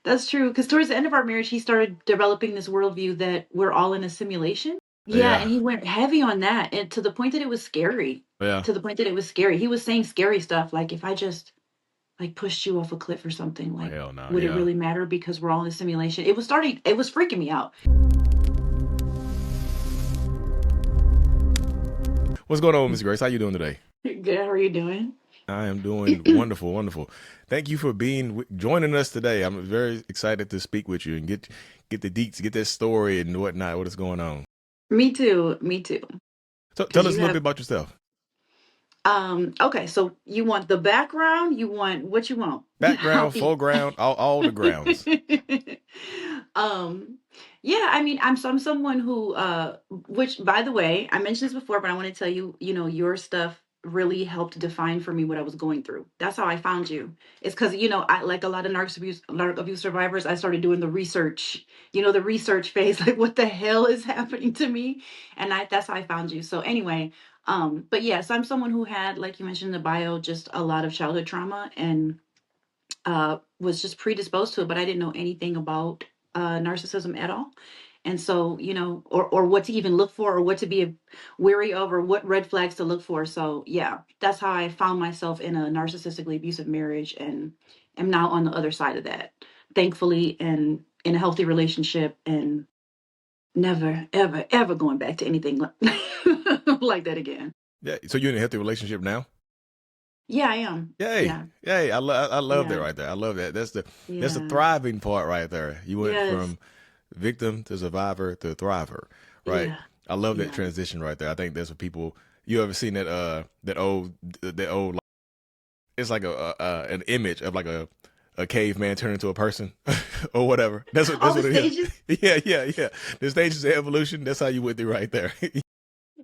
That's true. Because towards the end of our marriage, he started developing this worldview that we're all in a simulation. Yeah, Yeah, and he went heavy on that, and to the point that it was scary. yeah. To the point that it was scary. He was saying scary stuff like, if I just like pushed you off a cliff or something, Oh, like, hell no. would it Yeah. really matter because we're all in a simulation? It was freaking me out. What's going on, Miss Grace? How you doing today? Good. How are you doing? I am doing wonderful, wonderful. Thank you for joining us today. I'm very excited to speak with you and get the deets, get that story and whatnot. What is going on? Me too. Me too. So tell Because us you a little have bit about yourself. okay, so you want the background, you want what you want. How Background, deep? foreground, all the grounds. um yeah, I mean, I'm someone who which by the way, I mentioned this before, but I want to tell you, your stuff really helped define for me what I was going through. That's how I found you. It's because, I like a lot of narc abuse survivors, I started doing the research, the research phase, like what the hell is happening to me? And that's how I found you. So anyway, but yes, I'm someone who had, like you mentioned in the bio, just a lot of childhood trauma, and was just predisposed to it, but I didn't know anything about narcissism at all. And so, or what to even look for, or what to be wary of, or what red flags to look for. So, yeah, that's how I found myself in a narcissistically abusive marriage, and am now on the other side of that, thankfully, and in a healthy relationship, and never, ever, ever going back to anything like that again. Yeah. So you're in a healthy relationship now? Yeah, I am. Yay. Yeah, Yay. I love that yeah, right there. I love that. That's the yeah. thriving part right there. You went Yes. from victim to survivor to thriver, right? Yeah. I love that Yeah. transition right there. I think that's what people. You ever seen that old it's like an image of like a caveman turned into a person or whatever. All That's the what it is. stages. Yeah. The stages of evolution. That's how you went through right there.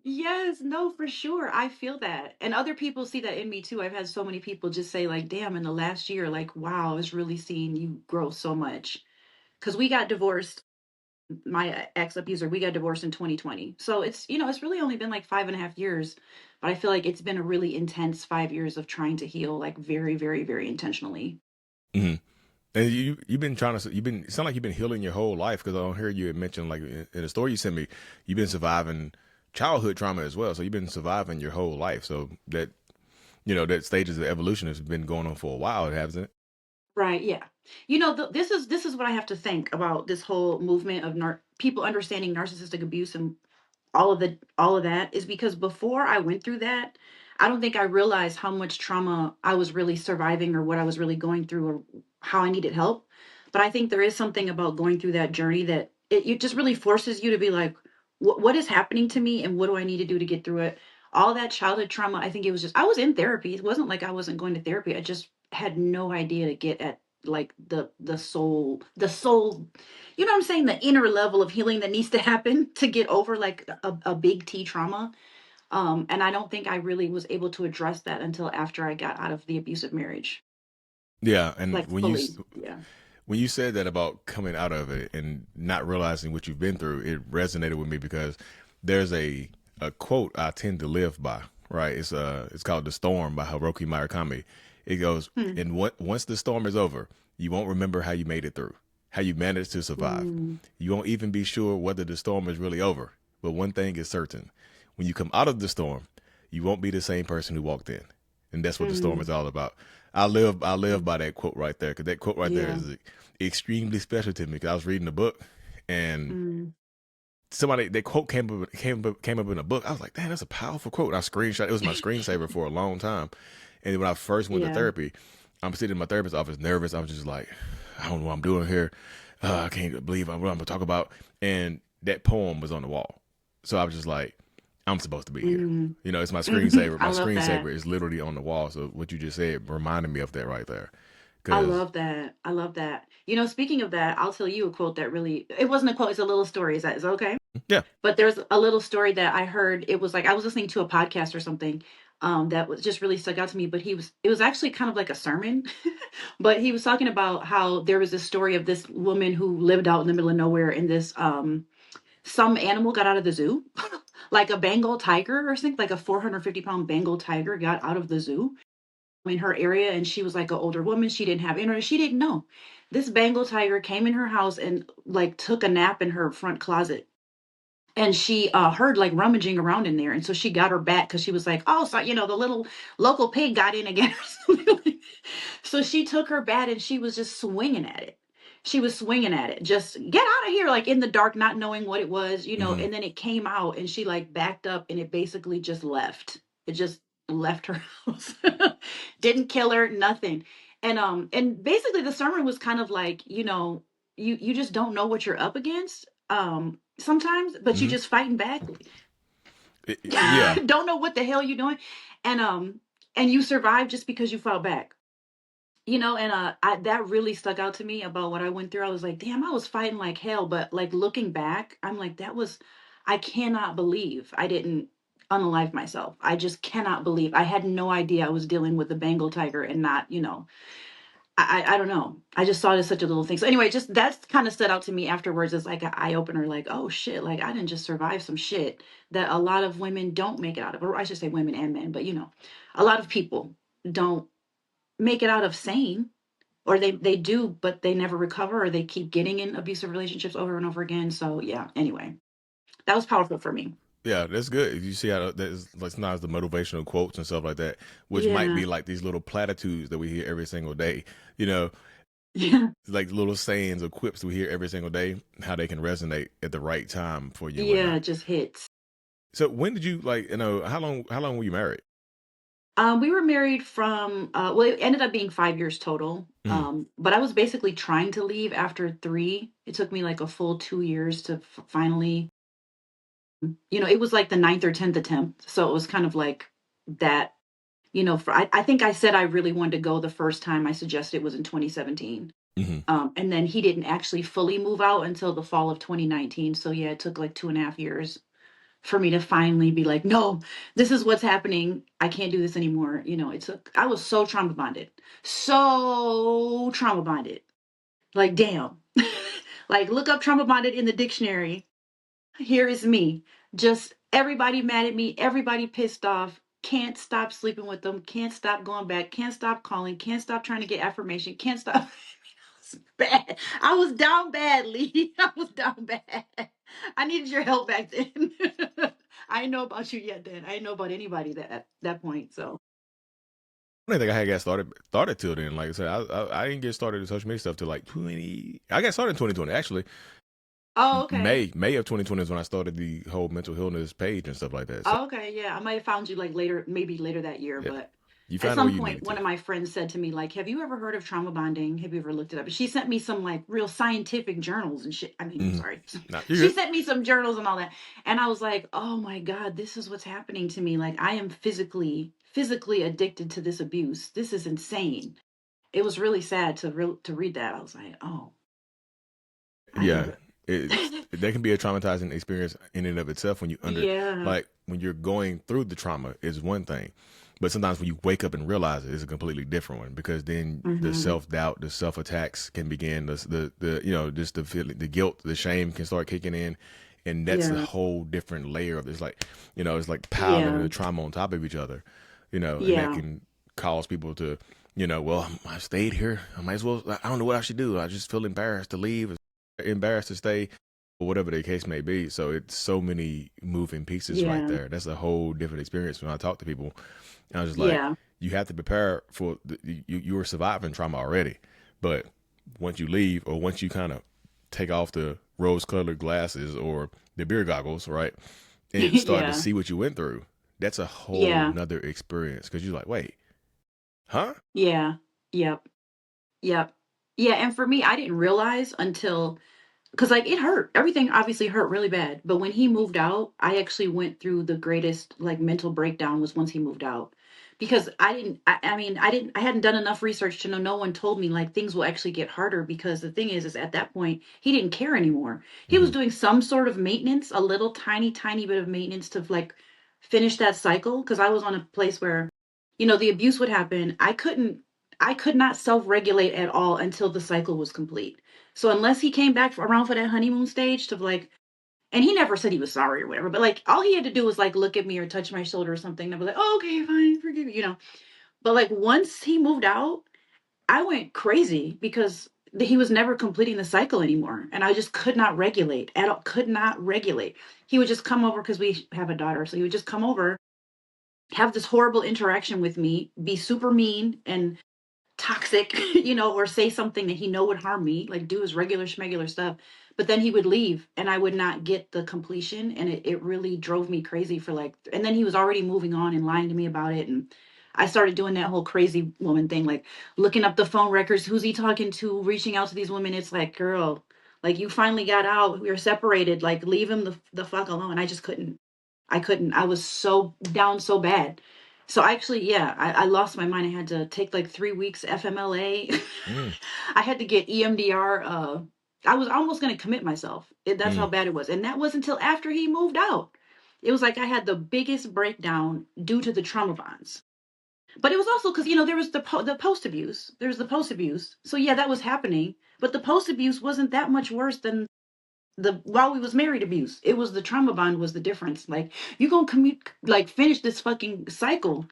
Yes, no, for sure. I feel that. And other people see that in me too. I've had so many people just say, like, damn, in the last year, like, wow, I was really seeing you grow so much. Because we got divorced, my ex abuser, we got divorced in 2020. So it's really only been like 5.5 years. But I feel like it's been a really intense 5 years of trying to heal, like very, very, very intentionally. hmm And you've been trying to it sound like you've been healing your whole life because I don't hear you had mentioned like in the story you sent me you've been surviving childhood trauma as well. So you've been surviving your whole life. So that stages of evolution has been going on for a while, hasn't it? Right, yeah. This is what I have to think about this whole movement of people understanding narcissistic abuse, and all of that is because before I went through that, I don't think I realized how much trauma I was really surviving, or what I was really going through, or how I needed help. But I think there is something about going through that journey that it just really forces you to be like, what is happening to me, and what do I need to do to get through it? All that childhood trauma, I think it was just, I was in therapy. It wasn't like I wasn't going to therapy. I just had no idea to get at like the soul, you know what I'm saying? The inner level of healing that needs to happen to get over like a big T trauma. And I don't think I really was able to address that until after I got out of the abusive marriage, Yeah, and like fully. Yeah. when you said that about coming out of it and not realizing what you've been through, it resonated with me because there's a quote I tend to live by. Right, it's called "The Storm" by Haruki Murakami. It goes, Hmm. and once the storm is over, you won't remember how you made it through, how you managed to survive. Mm. You won't even be sure whether the storm is really over. But one thing is certain: when you come out of the storm, you won't be the same person who walked in, and that's what the storm Mm. is all about. I live Mm. by that quote right there because that quote right there Yeah. is extremely special to me. Cause I was reading a book and Mm. somebody that quote came up in a book. I was like, "Damn, that's a powerful quote." And I screenshot. It was my screensaver for a long time. And when I first went to Yeah. therapy, I'm sitting in my therapist's office, nervous. I was just like, "I don't know what I'm doing here. I can't believe what I'm going to talk about." And that poem was on the wall, so I was just like, "I'm supposed to be here." Mm. It's my Mhm. screensaver. I My love that. screensaver is literally on the wall. So what you just said reminded me of that right there. I Cause love that. I love that. Speaking of that, I'll tell you a quote that really, it wasn't a quote, it's a little story. Is that okay? yeah, But there's a little story that I heard. It was like I was listening to a podcast or something, that was just really stuck out to me. But it was actually kind of like a sermon, but he was talking about how there was this story of this woman who lived out in the middle of nowhere, and this some animal got out of the zoo, like a Bengal tiger or something, like a 450-pound Bengal tiger got out of the zoo in her area, and she was like an older woman. She didn't have internet. She didn't know. This Bengal tiger came in her house and like took a nap in her front closet. And she heard like rummaging around in there. And so she got her bat because she was like, oh, so, the little local pig got in again or something. So she took her bat and she was just swinging at it. She was swinging at it. Just get out of here, like in the dark, not knowing what it was, Mm-hmm. and then it came out and she like backed up and it basically just left. It just left her house. Didn't kill her, nothing. And basically the sermon was kind of like, you just don't know what you're up against. Sometimes, but you Mm-hmm. just fighting back. Yeah. Don't know what the hell you're doing. And you survive just because you fought back. That really stuck out to me about what I went through. I was like, damn, I was fighting like hell. But like looking back, I'm like, I cannot believe I didn't unalive myself. I just cannot believe. I had no idea I was dealing with the Bengal tiger and not, I don't know. I just saw it as such a little thing. So anyway, just that's kind of stood out to me afterwards as like an eye opener, like, oh shit, like I didn't just survive some shit that a lot of women don't make it out of, or I should say women and men, but a lot of people don't make it out of sane, or they do, but they never recover, or they keep getting in abusive relationships over and over again. So yeah, anyway, that was powerful for me. Yeah, that's good. You see how that's like sometimes the motivational quotes and stuff like that, which might Yeah. be like these little platitudes that we hear every single day. You know, Yeah. like little sayings or quips we hear every single day, how they can resonate at the right time for you and Yeah, whatnot. it just hits. So when did you like, how long were you married? We were married from well, it ended up being 5 years total. Mm, But I was basically trying to leave after three. It took me like a full 2 years to finally, it was like the ninth or tenth attempt. So it was kind of like that, I think I said I really wanted to go the first time I suggested it was in 2017. mm-hmm. And then he didn't actually fully move out until the fall of 2019. So yeah, it took like 2.5 years for me to finally be like, no, this is what's happening. I can't do this anymore. I was so trauma bonded, so trauma bonded. Like, damn. Like, look up trauma bonded in the dictionary. Here is me. Just everybody mad at me, everybody pissed off. Can't stop sleeping with them. Can't stop going back. Can't stop calling. Can't stop trying to get affirmation. Can't stop. Bad. I was down badly. I was down bad. I needed your help back then. I didn't know about you yet then. I didn't know about anybody at that point. So. I don't think I had got started till then. Like I said, I didn't get started in social media stuff till like 20. I got started in 2020 actually. Oh, okay. May of 2020 is when I started the whole mental illness page and stuff like that. So Oh, okay. Yeah, I might have found you like later, maybe later that year. yeah, But you at found it where some you point, needed one to. of my friends said to me, like, "Have you ever heard of trauma bonding? Have you ever looked it up?" She sent me some like real scientific journals and shit. I mean, Mm-hmm. sorry. Nah, you're She good. sent me some journals and all that, and I was like, "Oh my God, this is what's happening to me. Like, I am physically addicted to this abuse. This is insane." It was really sad to read that. I was like, "Oh, I Yeah, never." that can be a traumatizing experience in and of itself when Yeah. when you're going through the trauma is one thing, but sometimes when you wake up and realize it, it's a completely different one because then the Hmm. self doubt, the self attacks can begin. The just the feeling, the guilt, the shame can start kicking in, and that's a Yeah. whole different layer of it's like it's like piling Yeah. the trauma on top of each other, and that Yeah. can cause people to well, I stayed here, I might as well. I don't know what I should do. I just feel embarrassed to leave, embarrassed to stay, or whatever the case may be. So it's so many moving pieces right Yeah. there. That's a whole different experience when I talk to people. And I was just like, Yeah. you have to prepare for you were surviving trauma already, but once you leave or once you kind of take off the rose-colored glasses or the beer goggles, right, and start to Yeah. see what you went through, that's a whole Yeah. nother experience because you're like, wait, huh? Yeah. Yep. Yep. Yeah, and for me, I didn't realize until, because like it hurt. Everything obviously hurt really bad. But when he moved out, I actually went through the greatest like mental breakdown was once he moved out. Because I mean, I hadn't done enough research to know. No one told me like things will actually get harder because the thing is at that point, he didn't care anymore. He was Mm-hmm. doing some sort of maintenance, a little tiny bit of maintenance to like finish that cycle. Because I was on a place where, the abuse would happen. I could not self-regulate at all until the cycle was complete. So unless he came back around for that honeymoon stage to like, and he never said he was sorry or whatever, but like all he had to do was like look at me or touch my shoulder or something. And I'd be like, oh, okay, fine, forgive me. But like once he moved out, I went crazy because he was never completing the cycle anymore. And I just could not regulate at all, could not regulate. He would just come over because we have a daughter. So he would just come over, have this horrible interaction with me, be super mean and toxic, or say something that he know would harm me, like do his regular schmegular stuff. But then he would leave and I would not get the completion. And it really drove me crazy for like, and then he was already moving on and lying to me about it. And I started doing that whole crazy woman thing, like looking up the phone records, who's he talking to, reaching out to these women. It's like, girl, like you finally got out, we were separated, like leave him the fuck alone. I just couldn't. I was so down so bad. So actually, yeah, I lost my mind. I had to take like 3 weeks FMLA. Mm. I had to get EMDR. I was almost going to commit myself. That's how Mm. bad it was. And that was until after he moved out. It was like I had the biggest breakdown due to the trauma bonds. But it was also because, there was the post abuse. There's the post abuse. So yeah, that was happening. But the post abuse wasn't that much worse than the while we was married abuse. It was the trauma bond was the difference. Like, you gonna commute, like finish this fucking cycle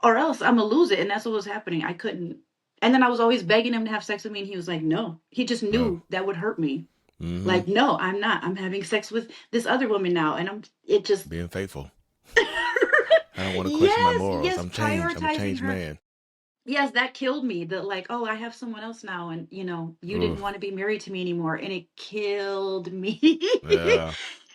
or else I'm gonna lose it. And that's what was happening. I couldn't. And then I was always begging him to have sex with me, and he was like, no. He just Oh. knew that would hurt me. Mm-hmm. Like, no, I'm not. I'm having sex with this other woman now. And it just Being faithful. I don't want to question my yes, morals. yes, I'm changed. I'm a prioritizing changed her. man. Yes, that killed me. That like, oh, I have someone else now, and you didn't Oof. want to be married to me anymore, and it killed me. Yeah.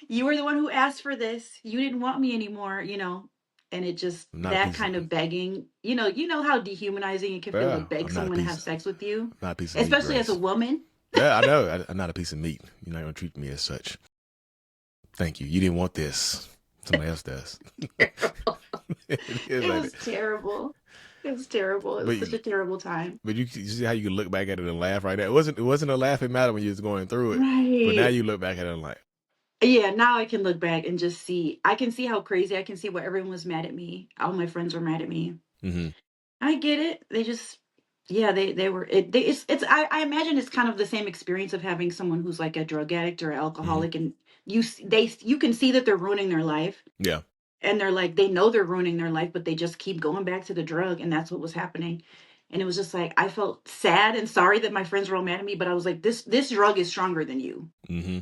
You were the one who asked for this. You didn't want me anymore, and it just I'm not a that piece of. kind of begging, you know how dehumanizing it can feel to Yeah. beg I'm not a someone to piece. have sex with you, I'm not a piece of meat, especially as a Grace. woman. Yeah, I know. I'm not a piece of meat. You're not gonna treat me as such. Thank you. You didn't want this. Somebody else does. It is It like was that. terrible. It was terrible. It was But such a terrible time. but you see how you can look back at it and laugh right now. It wasn't a laughing matter when you was going through it. But now Right. you look back at it and like, Yeah, now I can look back and just see. I can see how crazy. I can see why everyone was mad at me. All my friends were mad at me. mm-hmm, I get it. They just, yeah, they were. It's. I imagine it's kind of the same experience of having someone who's like a drug addict or mm-hmm. alcoholic, and you can see that they're ruining their life, Yeah. and they're like they know they're ruining their life, but they just keep going back to the drug, and that's what was happening. And it was just like I felt sad and sorry that my friends were all mad at me, but I was like, this drug is stronger than you. Mm-hmm.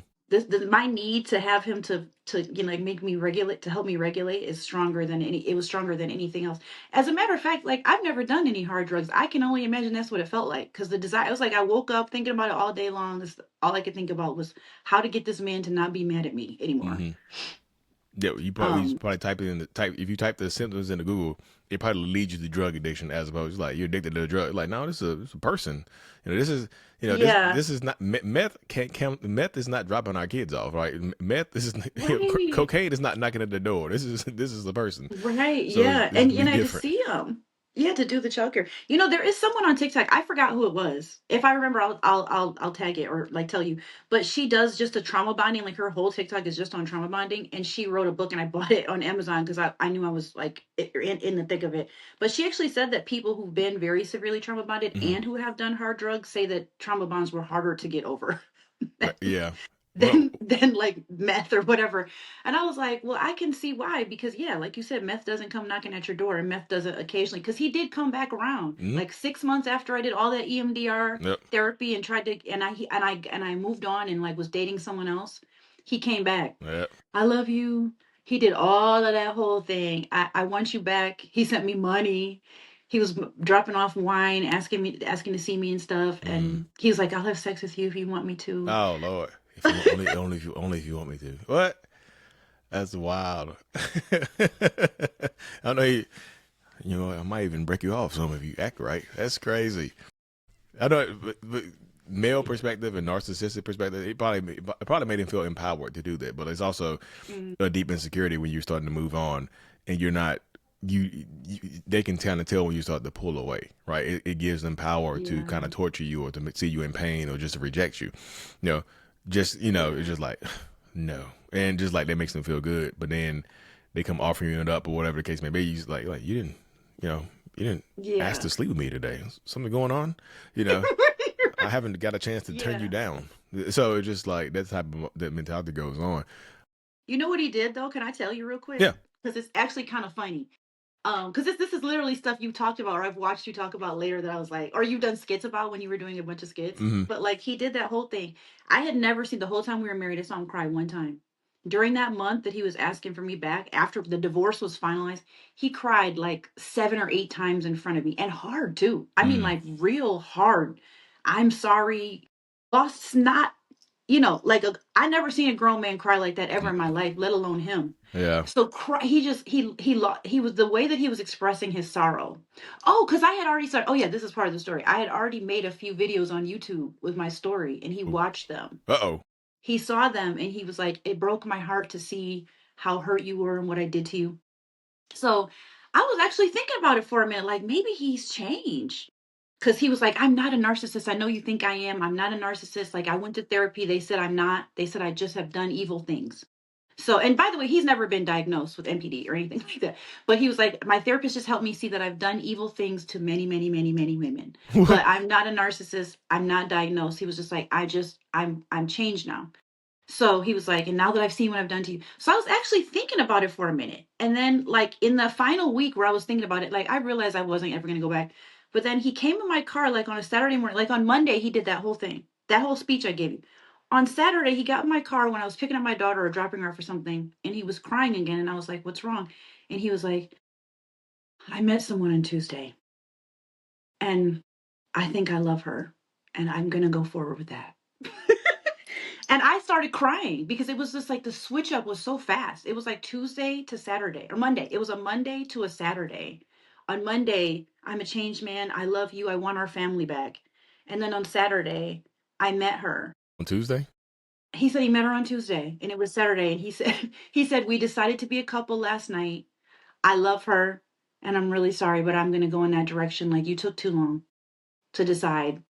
My need to have him to like make me regulate, to help me regulate, is stronger than any it was stronger than anything else. As a matter of fact, like I've never done any hard drugs. I can only imagine that's what it felt like, because the desire, it was like I woke up thinking about it all day long. This All I could think about was how to get this man to not be mad at me anymore. Mm-hmm. Yeah, you um probably type it in the type if you type the symptoms into Google, it probably leads you to drug addiction as opposed to like you're addicted to a drug. Like no, this is a person. This is yeah, this is not meth. Can't meth is not dropping our kids off, right? Meth, this is right. cocaine is not knocking at the door. This is the person. Right, So yeah. it's And we I had to different. see him. Yeah, to do the childcare. There is someone on TikTok. I forgot who it was. If I remember, I'll tag it or like tell you. But she does just a trauma bonding. Like her whole TikTok is just on trauma bonding. And she wrote a book, and I bought it on Amazon because I knew I was like in the thick of it. But she actually said that people who've been very severely trauma bonded Hmm. and who have done hard drugs say that trauma bonds were harder to get over. Right? Yeah. Well, than like meth or whatever. And I was like, well, I can see why, because yeah, like you said, meth doesn't come knocking at your door, and meth doesn't occasionally, because he did come back around mm-hmm. like 6 months after I did all that EMDR Yep. therapy and tried to, and I moved on and like was dating someone else. He came back. Yep. I love you. He did all of that whole thing. I want you back. He sent me money. He was dropping off wine, asking to see me and stuff. Mm. And he was like, I'll have sex with you if you want me to. Oh Lord. If you want, only if you want me to. What? That's wild. I know I might even break you off some if you act right. That's crazy. I know, but male perspective and narcissistic perspective, it probably made him feel empowered to do that. But it's also Mm, a deep insecurity when you're starting to move on and you're not. They can kind of tell when you start to pull away, right? It gives them power to kind of yeah. torture you or to see you in pain or just to reject you. You know, it's Yeah. just like no, and just like that makes them feel good. But then they come offering you it up or whatever the case may be. You just like you know, you didn't ask Yeah. to sleep with me today. Something going on, you know. I haven't got a chance to turn you Yeah. down. So it's just like that type of that mentality goes on. You know what he did though? Can I tell you real quick? Yeah. Because it's actually kind of funny. Because this is literally stuff you talked about, or I've watched you talk about later that I was like, or you've done skits about when you were doing a bunch of skits. Hmm. But like he did that whole thing. I had never seen the whole time we were married. I saw him cry one time. During that month that he was asking for me back after the divorce was finalized, he cried like 7 or 8 times in front of me and hard too. I mean, Mm. like real hard. I'm sorry. Lost not, like I never seen a grown man cry like that ever in my life, let alone him. Yeah. So he just he was the way that he was expressing his sorrow. Oh, because I had already started. Oh yeah, this is part of the story. I had already made a few videos on YouTube with my story, and he watched them. Uh-oh. He saw them, and he was like, "It broke my heart to see how hurt you were and what I did to you." So I was actually thinking about it for a minute, like maybe he's changed. Because he was like, I'm not a narcissist. I know you think I am. I'm not a narcissist. Like, I went to therapy. They said I'm not. They said I just have done evil things. So, and by the way, he's never been diagnosed with NPD or anything like that. But he was like, my therapist just helped me see that I've done evil things to many, many, many, many women. What? But I'm not a narcissist. I'm not diagnosed. He was just like, I'm changed now. So he was like, and now that I've seen what I've done to you. So I was actually thinking about it for a minute. And then, like, in the final week where I was thinking about it, like, I realized I wasn't ever going to go back. But then he came in my car, like, on a Saturday morning. Like, on Monday, he did that whole thing, that whole speech I gave you. On Saturday, he got in my car when I was picking up my daughter or dropping her off or something. And he was crying again. And I was like, what's wrong? And he was like, I met someone on Tuesday. And I think I love her. And I'm going to go forward with that. And I started crying because it was just like the switch up was so fast. It was like Tuesday to Saturday or Monday. It was a Monday to a Saturday. On Monday, I'm a changed man. I love you. I want our family back. And then on Saturday, I met her. On Tuesday? He said he met her on Tuesday and it was Saturday. And he said, he said, we decided to be a couple last night. I love her and I'm really sorry, but I'm going to go in that direction. Like you took too long to decide.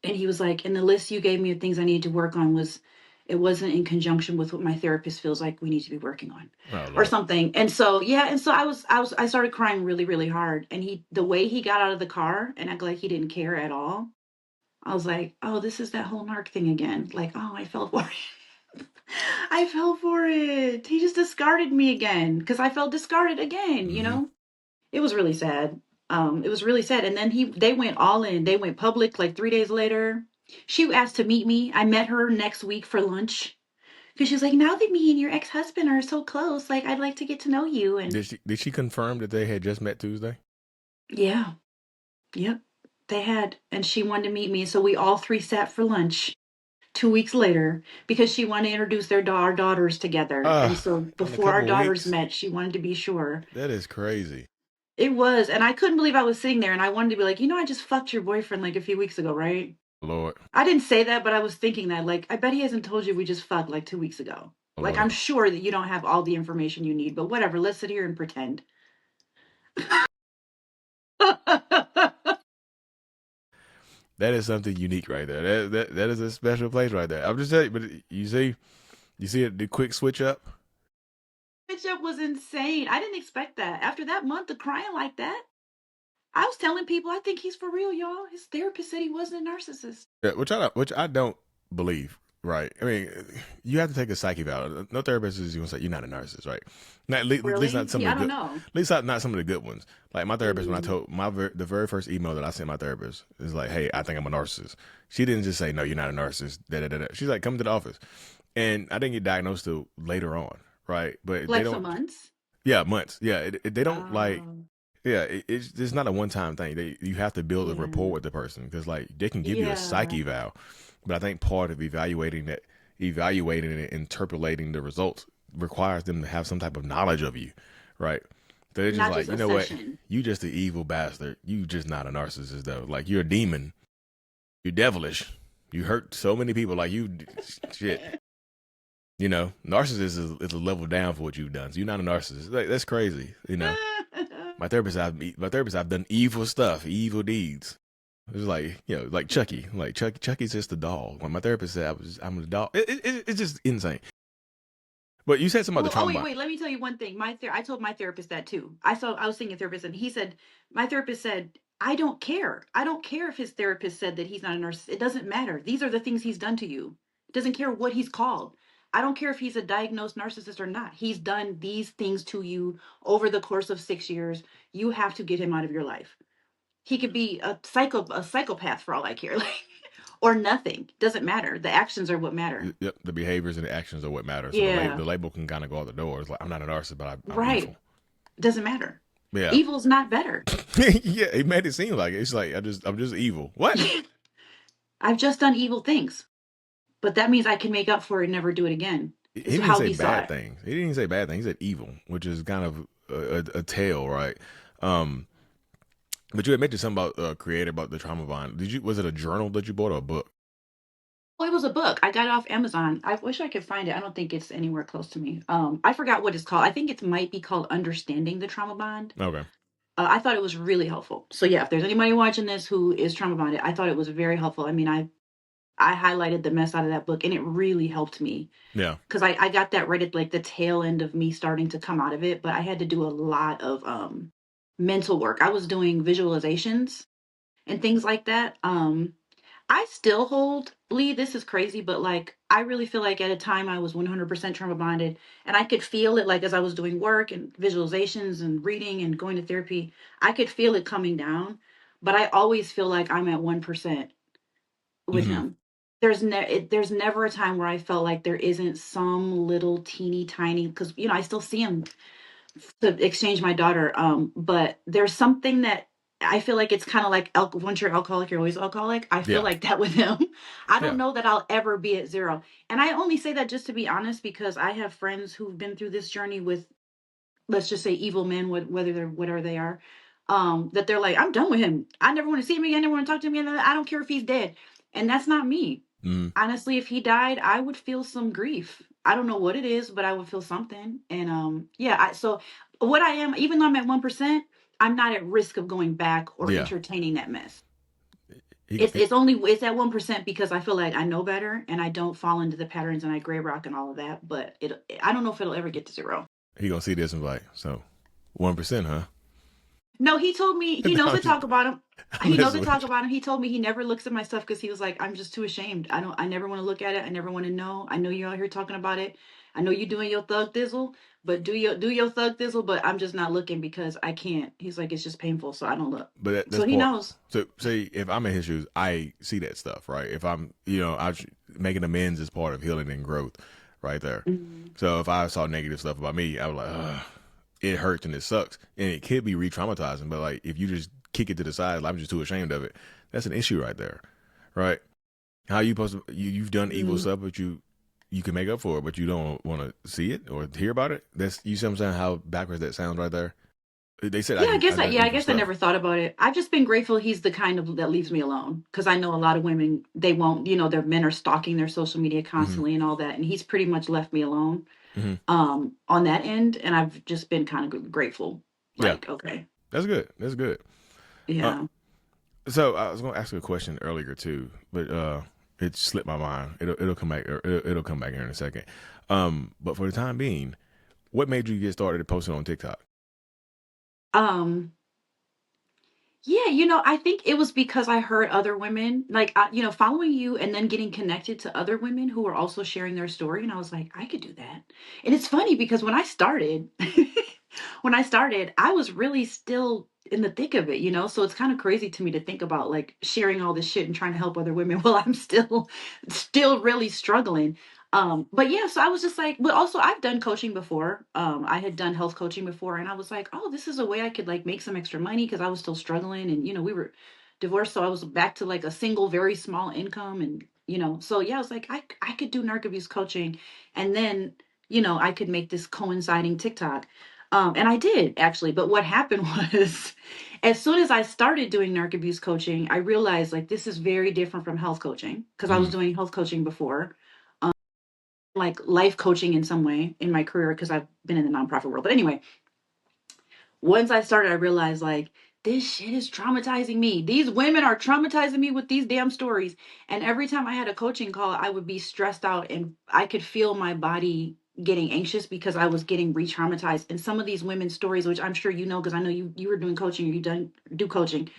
And he was like, and the list you gave me of things I needed to work on was, it wasn't in conjunction with what my therapist feels like we need to be working on Oh or Lord. something. And so, yeah. And so I started crying really, really hard. And the way he got out of the car and acted like he didn't care at all, I was like, oh, this is that whole narc thing again. Like, oh, I fell for it. I fell for it. He just discarded me again because I felt discarded again, you Hmm. know? It was really sad. It was really sad. And then they went all in. They went public like 3 days later. She asked to meet me. I met her next week for lunch because she was like, now that me and your ex-husband are so close, like I'd like to get to know you. And Did she confirm that they had just met Tuesday? yeah, yep, they had. And she wanted to meet me. So we all three sat for lunch 2 weeks later because she wanted to introduce our daughters together. And so In a before our couple of daughters weeks? met, she wanted to be sure. That is crazy. It was. And I couldn't believe I was sitting there and I wanted to be like, I just fucked your boyfriend like a few weeks ago, right? Lord. I didn't say that, but I was thinking that, like, I bet he hasn't told you we just fucked like 2 weeks ago. Like, Lord. I'm sure that you don't have all the information you need, but whatever. Let's sit here and pretend. That is something unique right there. That is a special place right there. I'm just saying, but you see it, the quick switch up. Bitch up was insane. I didn't expect that. After that month of crying like that, I was telling people I think he's for real, y'all. His therapist said he wasn't a narcissist. Yeah, which I don't believe. Right. I mean, you have to take a psyche eval. No therapist is going to say you're not a narcissist, right? Not at least Really? not some of Yeah, the I don't good. know. At least not some of the good ones. Like my therapist, when I Mm, told the very first email that I sent my therapist is like, "Hey, I think I'm a narcissist." She didn't just say, "No, you're not a narcissist." Da, da, da, da. She's like, "Come to the office," and I didn't get diagnosed till later on, right? But they like some don't. months. Yeah, months. Yeah, they don't like. Um, Yeah, it's not a one time thing. You have to build a rapport yeah. with the person because like they can give you a Yeah. psyche eval, but I think part of evaluating and interpolating the results requires them to have some type of knowledge of you, right? So they're just Not like, just you a know what, session. you just an evil bastard. You just not a narcissist though. Like you're a demon. You're devilish. You hurt so many people. Like you, shit. Narcissist is a level down for what you've done. So you're not a narcissist. Like, that's crazy. My therapist, I've done evil stuff, evil deeds. It's like like Chucky, Chucky's just a doll. When my therapist said I'm a doll, it's just insane. But you said something about Well, the oh trauma wait, bond. wait. Let me tell you one thing. I told my therapist that too. I was seeing a therapist, and he said my therapist said I don't care. I don't care if his therapist said that he's not a narcissist. It doesn't matter. These are the things he's done to you. It doesn't care what he's called. I don't care if he's a diagnosed narcissist or not. He's done these things to you over the course of 6 years. You have to get him out of your life. He could be a psychopath for all I care, like, or nothing. Doesn't matter. The actions are what matter. Yep, the behaviors and the actions are what matter. So Yeah, the label can kind of go out the door. It's like, I'm not a narcissist, but I'm right. evil. Doesn't matter. Yeah. Evil's not better. Yeah, it made it seem like it. It's like I'm just evil. What? I've just done evil things, but that means I can make up for it and never do it again. He Is didn't even how say he saw bad it. things. He didn't even say bad things. He said evil, which is kind of a tale, right? Um, but you had mentioned something about creator about the trauma bond. Did you? Was it a journal that you bought or a book? Well, it was a book. I got it off Amazon. I wish I could find it. I don't think it's anywhere close to me. I forgot what it's called. I think it might be called Understanding the Trauma Bond. Okay. I thought it was really helpful. So yeah, if there's anybody watching this who is trauma bonded, I thought it was very helpful. I mean, I highlighted the mess out of that book, and it really helped me Yeah. because I got that right at like the tail end of me starting to come out of it. But I had to do a lot of mental work. I was doing visualizations and things like that. I still hold, Lee, this is crazy, but like I really feel like at a time I was 100% trauma bonded, and I could feel it like as I was doing work and visualizations and reading and going to therapy, I could feel it coming down, but I always feel like I'm at 1% with Mm-hmm. him. There's never a time where I felt like there isn't some little teeny tiny, because I still see him to exchange my daughter. But there's something that I feel like it's kind of like once you're alcoholic, you're always alcoholic. I feel Yeah. like that with him. I don't Yeah. know that I'll ever be at zero. And I only say that just to be honest, because I have friends who've been through this journey with, let's just say, evil men, whether they're whatever they are, that they're like, I'm done with him. I never want to see him again. I never want to talk to him again. I don't care if he's dead. And that's not me. Mm-hmm. Honestly, if he died, I would feel some grief. I don't know what it is, but I would feel something. And yeah, so what I am, even though I'm at 1%, I'm not at risk of going back or Yeah. entertaining that mess. He, It's it's at 1% because I feel like I know better and I don't fall into the patterns and I gray rock and all of that. But I don't know if it'll ever get to zero. he gonna see this and be like, so 1%, huh? No, he told me he No, knows to talk about him. I'm He knows messing to with talk you. about him. He told me he never looks at my stuff because he was like, I'm just too ashamed. I never want to look at it. I never want to know. I know you're out here talking about it. I know you're doing your thug thizzle, but do your thug thizzle, but I'm just not looking because I can't. He's like, it's just painful, so I don't look. But So that's he part. knows. So say if I'm in his shoes, I see that stuff, right? If I'm, making amends is part of healing and growth, right there. Mhm. So if I saw negative stuff about me, I was like, ugh, it hurts and it sucks, and it could be re-traumatizing. But like if you just kick it to the side, like, I'm just too ashamed of it. That's an issue right there, right? How you supposed to? You've done evil Mhm. stuff, but you can make up for it, but you don't want to see it or hear about it. That's you see what I'm saying? How backwards that sounds right there. They said Yeah, I guess I've done I evil guess I stuff. never thought about it. I've just been grateful he's the kind of that leaves me alone because I know a lot of women they won't, their men are stalking their social media Hmm. constantly and all that, and he's pretty much left me alone Hmm. on that end, and I've just been kind of grateful. Yeah, Like, okay, that's good. That's good. Uh, yeah. so I was going to ask you a question earlier too, but it slipped my mind. It'll come back. It'll come back here in a second. But for the time being, what made you get started posting on TikTok? Um, yeah, I think it was because I heard other women, like, following you and then getting connected to other women who were also sharing their story. And I was like, I could do that. And it's funny because when I started, I was really still in the thick of it. So it's kind of crazy to me to think about like sharing all this shit and trying to help other women while I'm still really struggling. But yeah, so I was just like, but also I've done coaching before. I had done health coaching before, and I was like, oh, this is a way I could like make some extra money because I was still struggling, and we were divorced, so I was back to like a single, very small income, and so yeah, I was like, I could do narc abuse coaching, and then I could make this coinciding TikTok. And I did actually, but what happened was, as soon as I started doing narc abuse coaching, I realized like this is very different from health coaching because I was Mm, doing health coaching before, like life coaching in some way in my career because I've been in the nonprofit world. But anyway, once I started, I realized like this shit is traumatizing me. These women are traumatizing me with these damn stories. And every time I had a coaching call, I would be stressed out and I could feel my body getting anxious because I was getting re-traumatized. And some of these women's stories, which I'm sure because I know you were doing coaching or you done do coaching.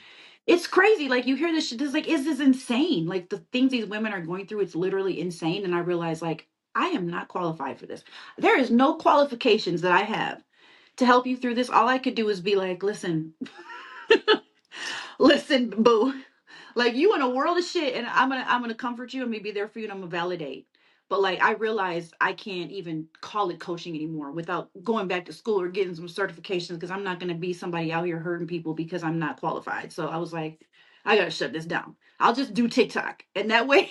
It's crazy. Like you hear this shit, this is like, is this insane? Like the things these women are going through, it's literally insane. And I realized like I am not qualified for this. There is no qualifications that I have to help you through this. All I could do is be like, listen, listen, boo. Like you in a world of shit, and I'm gonna comfort you and maybe there for you and I'm gonna validate. But like I realized I can't even call it coaching anymore without going back to school or getting some certifications because I'm not gonna be somebody out here hurting people because I'm not qualified. So I was like, I gotta shut this down. I'll just do TikTok. And that way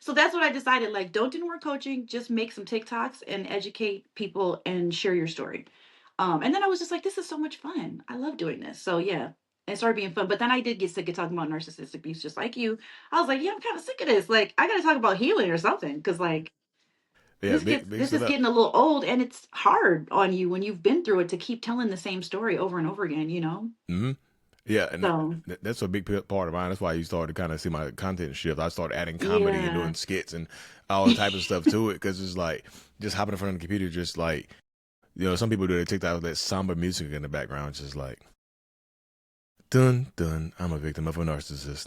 so that's what I decided. Like, don't do more coaching, just make some TikToks and educate people and share your story. And then I was just like, this is so much fun. I love doing this. So yeah, it started being fun. But then I did get sick of talking about narcissistic abuse, just like you. I was like, yeah, I'm kind of sick of this. Like, I got to talk about healing or something, because like Yeah, big big this stuff is up. getting a little old, and it's hard on you when you've been through it to keep telling the same story over and over again. You know. Hmm. Yeah, and So that's a big part of mine. That's why you started to kind of see my content shift. I started adding comedy and yeah, doing skits and all type of stuff to it because it's like just hopping in front of the computer, just like some people do their TikTok with that somber music in the background, just like dun dun. I'm a victim of a narcissist,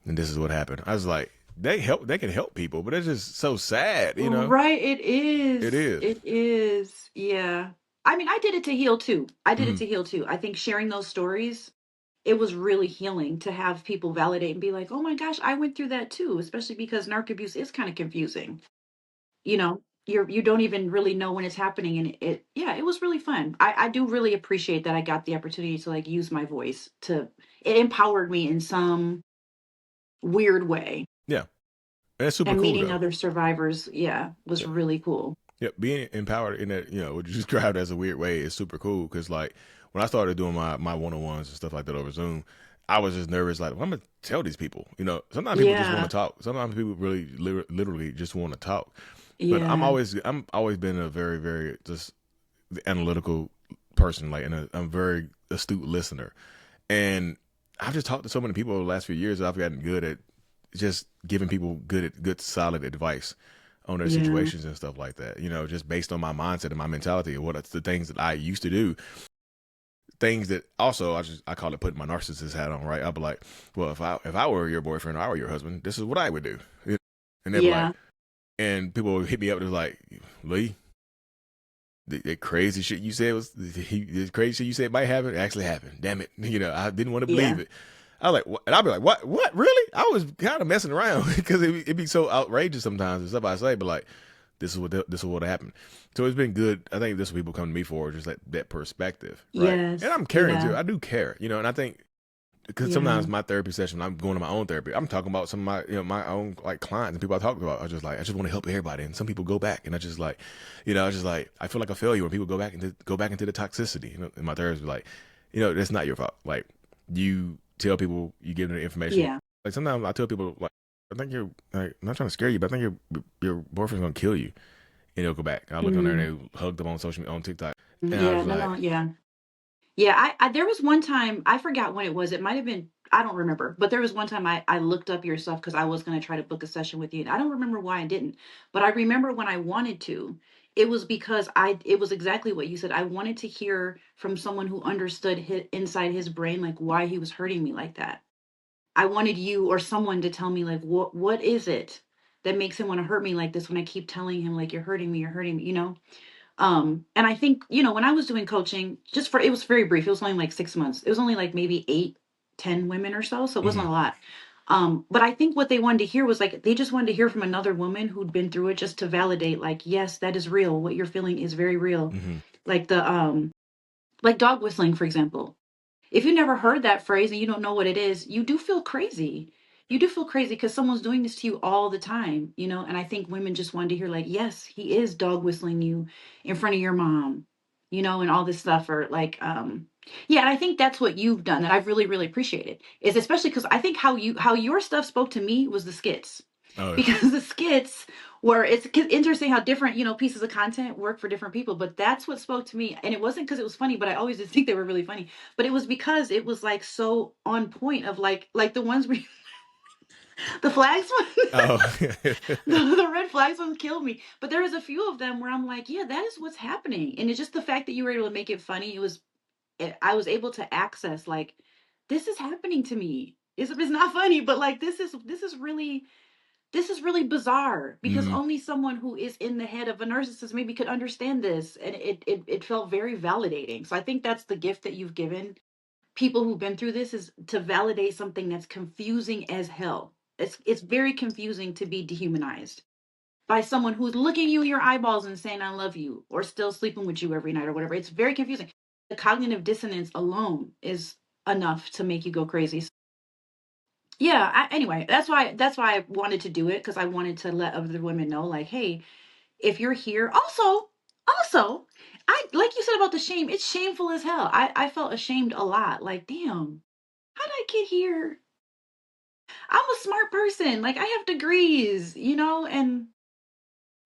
and this is what happened. I was like, they can help people, but it's just so sad, right. It It is. is. It is. Yeah. I mean, I did it to heal too. I did it Mm, to heal too. I think sharing those stories, it was really healing to have people validate and be like, "Oh my gosh, I went through that too," especially because narc abuse is kind of confusing. You don't even really know when it's happening, and yeah, it was really fun. I do really appreciate that I got the opportunity to like use my voice to it empowered me in some weird way. yeah, and it's super And cool meeting though. other survivors, yeah, was Yeah. really cool. Yeah, being empowered in that, what you described as a weird way is super cool. Because like when I started doing my one on ones and stuff like that over Zoom, I was just nervous. Like, well, I'm gonna tell these people. Sometimes people just want to Yeah. talk. Sometimes people really literally just want to talk. But Yeah. I'm always been a very very just analytical person. Like, and I'm a very astute listener. And I've just talked to so many people over the last few years that I've gotten good at just giving people good solid advice on their Yeah. situations and stuff like that. Just based on my mindset and my mentality of what the things that I used to do. Things that also I call it putting my narcissist hat on, right? I'll be like, well, if I were your boyfriend or I were your husband, this is what I would do. And they'd be like, Yeah. and people would hit me up and like, Lee, the crazy shit you said the crazy shit you said might happen actually happened. Damn it, I didn't want to believe Yeah. it. I was like, what? And I'll be like, what, really? I was kind of messing around because it'd be so outrageous sometimes the stuff I say, but like, this is what happened. So it's been good. I think this is what people come to me for, just like that perspective, right? And Yes. I'm caring too. Yeah. I do care, and I think because Yeah. sometimes my therapy session, I'm going to my own therapy. I'm talking about some of my, my own like clients and people I talk about. I just want to help everybody. And some people go back, and I just like, I just like, I feel like a failure when people go back into the toxicity. And my therapist be like, that's not your fault. Like, you tell people, you give them the information. Yeah. Like sometimes I tell people like, I think you're like, I'm not trying to scare you, but I think your boyfriend's gonna kill you. And they'll go back. I look on there Mhm. and they hugged them on social media on TikTok, and I Yeah. was No, like, no. Yeah. Yeah, I there was one time, I forgot when it was. It might have been, I don't remember, but there was one time I looked up your stuff because I was going to try to book a session with you. And I don't remember why I didn't, but I remember when I wanted to, it was because it was exactly what you said. I wanted to hear from someone who understood inside his brain, like why he was hurting me like that. I wanted you or someone to tell me like what is it that makes him want to hurt me like this when I keep telling him like you're hurting me, you know? And I think, when I was doing coaching, it was very brief. It was only like 6 months. It was only like maybe 8, 10 women or so. So it wasn't mm-hmm, a lot. But I think what they wanted to hear was like, they just wanted to hear from another woman who'd been through it just to validate, like, yes, that is real. What you're feeling is very real. mm-hmm, Like like dog whistling, for example. If you never heard that phrase and you don't know what it is, you do feel crazy. You do feel crazy because someone's doing this to you all the time, And I think women just wanted to hear, like, yes, he is dog whistling you in front of your mom, and all this stuff. Or like, yeah, and I think that's what you've done that I've really, really appreciated. Is especially because I think how your stuff spoke to me was the skits, oh yeah, because the skits were interesting how different pieces of content work for different people, but that's what spoke to me. And it wasn't because it was funny, but I always did think they were really funny, but it was because it was like so on point of like the ones where the flags one. oh The red flags ones killed me, but there was a few of them where I'm like, yeah, that is what's happening. And it's just the fact that you were able to make it funny. I was able to access, like, this is happening to me. It's not funny, but like this is really this is really bizarre because Mm-hmm. only someone who is in the head of a narcissist maybe could understand this. And it felt very validating. So I think that's the gift that you've given people who've been through this, is to validate something that's confusing as hell. It's very confusing to be dehumanized by someone who's looking you in your eyeballs and saying I love you, or still sleeping with you every night or whatever. It's very confusing. The cognitive dissonance alone is enough to make you go crazy. Yeah, anyway, that's why I wanted to do it, because I wanted to let other women know, like, hey, if you're here, also, I, like you said about the shame, it's shameful as hell. I felt ashamed a lot. Like, damn, how did I get here? I'm a smart person. Like, I have degrees, and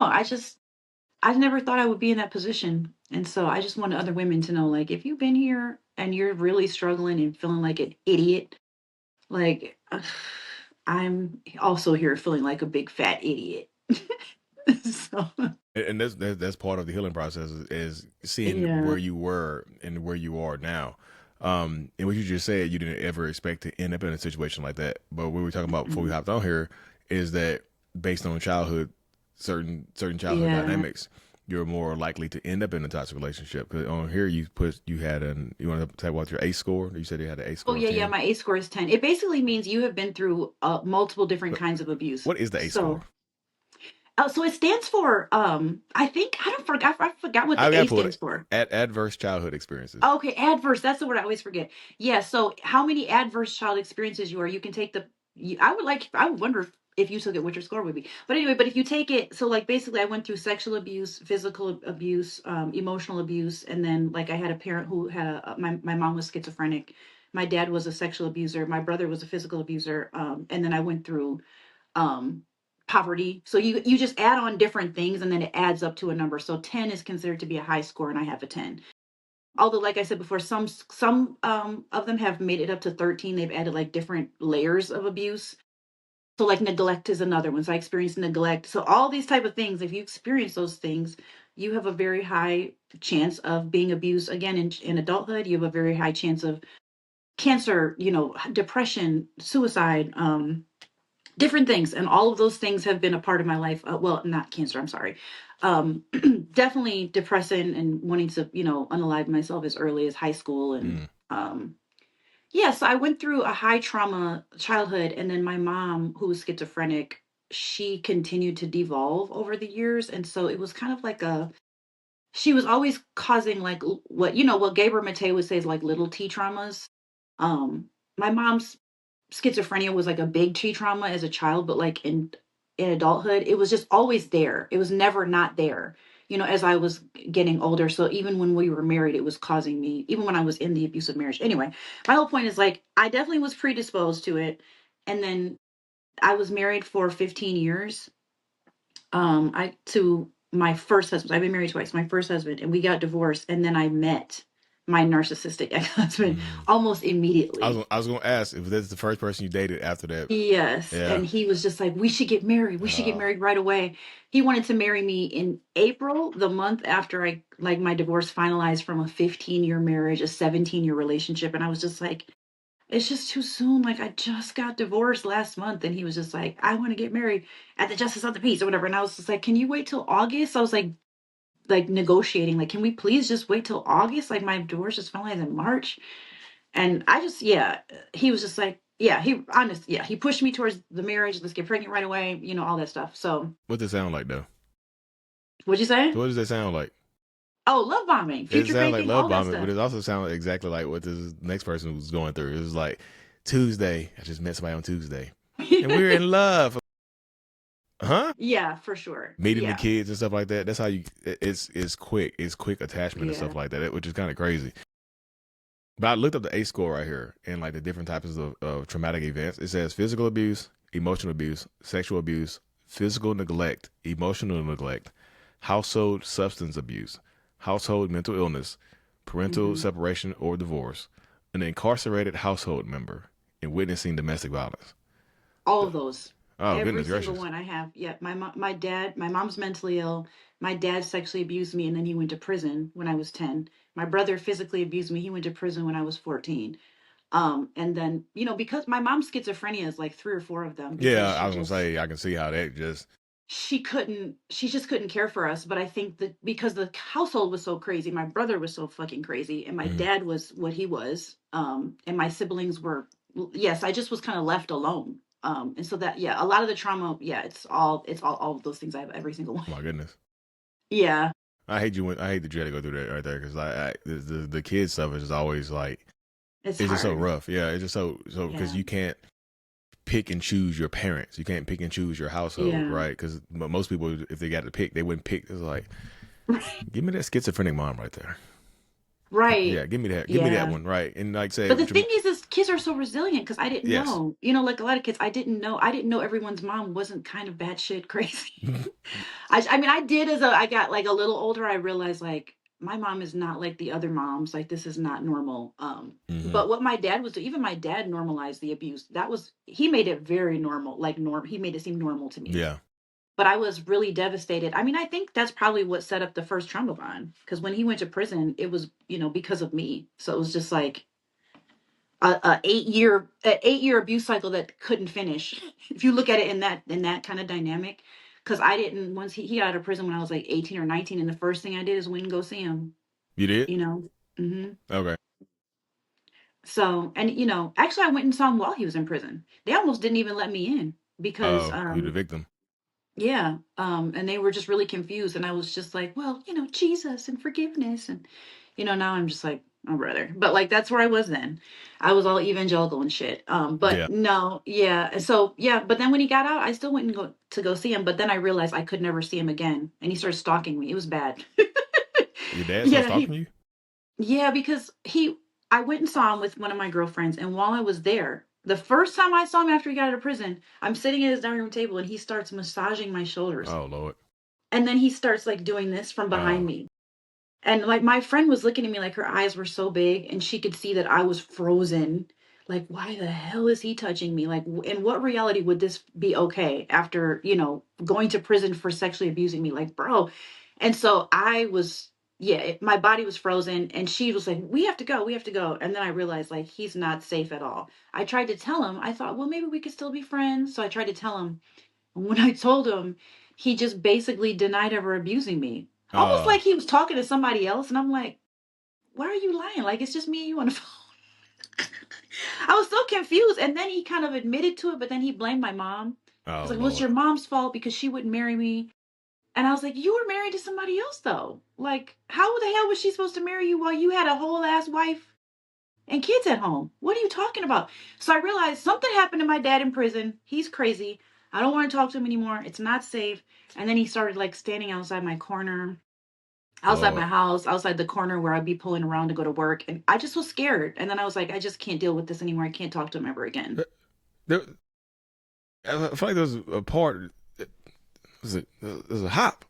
oh, I never thought I would be in that position. And so I just wanted other women to know, like, if you've been here and you're really struggling and feeling like an idiot, like, I'm also here feeling like a big fat idiot. So, And that's part of the healing process is seeing yeah. where you were and where you are now. And what you just said, you didn't ever expect to end up in a situation like that. But what we were talking about before we Mm-mm. hopped on here is that based on childhood, certain childhood Yeah. dynamics, you're more likely to end up in a toxic relationship. Because on here, you want to talk about your ACE score? You said you had an ACE Oh, score of yeah, yeah, 10. my ACE score is 10. It basically means you have been through multiple different But kinds of abuse. what is the ACE score? So it stands for, I think, I forgot what I the got A to pull stands it. for. Adverse childhood experiences. Okay, adverse. That's the word I always forget. Yeah. So how many adverse child experiences you can take I would wonder if you took it, what your score would be. But anyway, but if you take it, so like basically I went through sexual abuse, physical abuse, emotional abuse. And then like I had a parent who had my mom was schizophrenic. My dad was a sexual abuser. My brother was a physical abuser. And then I went through, um, poverty. So you just add on different things and then it adds up to a number. So 10 is considered to be a high score and I have a 10. Although, like I said before, some of them have made it up to 13. They've added like different layers of abuse. So like neglect is another one. So I experienced neglect. So all these type of things, if you experience those things, you have a very high chance of being abused again in adulthood. You have a very high chance of cancer, depression, suicide, different things. And all of those things have been a part of my life. Well, not cancer, I'm sorry. Um, definitely depressing and wanting to, unalive myself as early as high school. And Mm. yeah, so I went through a high trauma childhood. And then my mom, who was schizophrenic, she continued to devolve over the years. And so it was kind of like she was always causing like what Gabriel Mate would say is like little T traumas. My mom's schizophrenia was like a big T trauma as a child, but like in adulthood, it was just always there. It was never not there. As I was getting older. So even when we were married, it was causing me, even when I was in the abusive marriage. Anyway, my whole point is like I definitely was predisposed to it. And then I was married for 15 years. I to my first husband. I've been married twice. My first husband, and we got divorced, and then I met my narcissistic ex-husband Mm. almost immediately. I was gonna ask if that's the first person you dated after that. Yes, Yeah. and he was just like, "We should get married. We should get married right away." He wanted to marry me in April, the month after my divorce finalized from a 15-year marriage, a 17-year relationship, and I was just like, "It's just too soon. Like I just got divorced last month." And he was just like, "I want to get married at the Justice of the Peace or whatever." And I was just like, "Can you wait till August?" I was like negotiating, like, "Can we please just wait till August? Like my divorce is finalized in March." And I just, yeah, he was just like, yeah, yeah, he pushed me towards the marriage. Let's get pregnant right away, all that stuff. So, What does it sound like though? what'd you say? So what does that sound like? Oh, love bombing, It future sounds like faking, love all that bombing, but stuff. it also sounds exactly like what this next person was going through. It was like Tuesday. I just met somebody on Tuesday, and we were in love. Huh? Yeah, for sure. Meeting the Yeah, kids and stuff like that. That's how it's quick. It's quick attachment and yeah. stuff like that, which is kind of crazy. But I looked up the ACE score right here and like the different types of traumatic events. It says physical abuse, emotional abuse, sexual abuse, physical neglect, emotional neglect, household substance abuse, household mental illness, parental Hmm. separation or divorce, an incarcerated household member, and witnessing domestic violence. All of those, Oh, every goodness single gracious. one I have. Yeah, my dad, my mom's mentally ill. My dad sexually abused me, and then he went to prison when I was 10. My brother physically abused me. He went to prison when I was 14. And then, because my mom's schizophrenia is like 3 or 4 of them, because Yeah, I was gonna say I can see how that just. she just couldn't care for us. But I think that because the household was so crazy, my brother was so fucking crazy, and my Mhm. dad was what he was, and my siblings were, yes, I just was kind of left alone. And so that, yeah, a lot of the trauma, yeah, it's all of those things. I have every single one. Oh my goodness. Yeah, I hate that you had to go through that right there because the kid stuff is always like it's it's just so hard. rough. Yeah, it's just so because Yeah, you can't pick and choose your parents. You can't pick and choose your household, yeah. right? Because most people, if they got to pick, they wouldn't pick. It's like, give me that schizophrenic mom right there. Right. Yeah, give me that. Give me that Yeah. one, right? And like say, But the thing is kids are so resilient, because I didn't yes, know. Like a lot of kids, I didn't know everyone's mom wasn't kind of batshit crazy. I mean, I did, as I got like a little older, I realized, like, my mom is not like the other moms. Like, this is not normal. hmm But what my dad was doing, even my dad normalized the abuse. He made it very normal, like he made it seem normal to me. yeah, But I was really devastated. I mean, I think that's probably what set up the first trauma bond. Because when he went to prison, it was, because of me. So it was just like a 8-year abuse cycle that couldn't finish. If you look at it in that kind of dynamic, because I didn't once he got out of prison when I was like 18 or 19, and the first thing I did is went and go see him. you did. You know. hmm Okay. So, and actually, I went and saw him while he was in prison. They almost didn't even let me in because Oh, you the victim. yeah, and they were just really confused, and I was just like, well, Jesus and forgiveness, and now I'm just like, oh brother, but like that's where I was then. I was all evangelical and shit. But Yeah, no, yeah, and so yeah, but then when he got out, I still went and go see him, but then I realized I could never see him again, and he started stalking me. It was bad. your dad started Yeah, stalking you. yeah, because I went and saw him with one of my girlfriends, and while I was there, the first time I saw him after he got out of prison, I'm sitting at his dining room table, and he starts massaging my shoulders. Oh Lord. And then he starts like doing this from behind Oh, me. And like my friend was looking at me like her eyes were so big, and she could see that I was frozen. Like, why the hell is he touching me? Like, in what reality would this be okay after, going to prison for sexually abusing me? Like, bro. And so I was, yeah, my body was frozen. And she was like, we have to go. We have to go. And then I realized, like, he's not safe at all. I tried to tell him, I thought, well, maybe we could still be friends. So I tried to tell him, when I told him, he just basically denied ever abusing me. Almost uh, like he was talking to somebody else. And I'm like, why are you lying? Like, it's just me and you on the phone. I was so confused. And then he kind of admitted to it, but then he blamed my mom. He's oh like, well, it's Lord. your mom's fault because she wouldn't marry me. And I was like, you were married to somebody else, though. Like, how the hell was she supposed to marry you while you had a whole ass wife and kids at home? What are you talking about? So I realized something happened to my dad in prison. He's crazy. I don't want to talk to him anymore. It's not safe. And then he started like standing outside my corner, outside Lord. my house, outside the corner where I'd be pulling around to go to work. And I just was scared. And then I was like, I just can't deal with this anymore. I can't talk to him ever again. There, I feel like there was a part. Was it? There's a hop.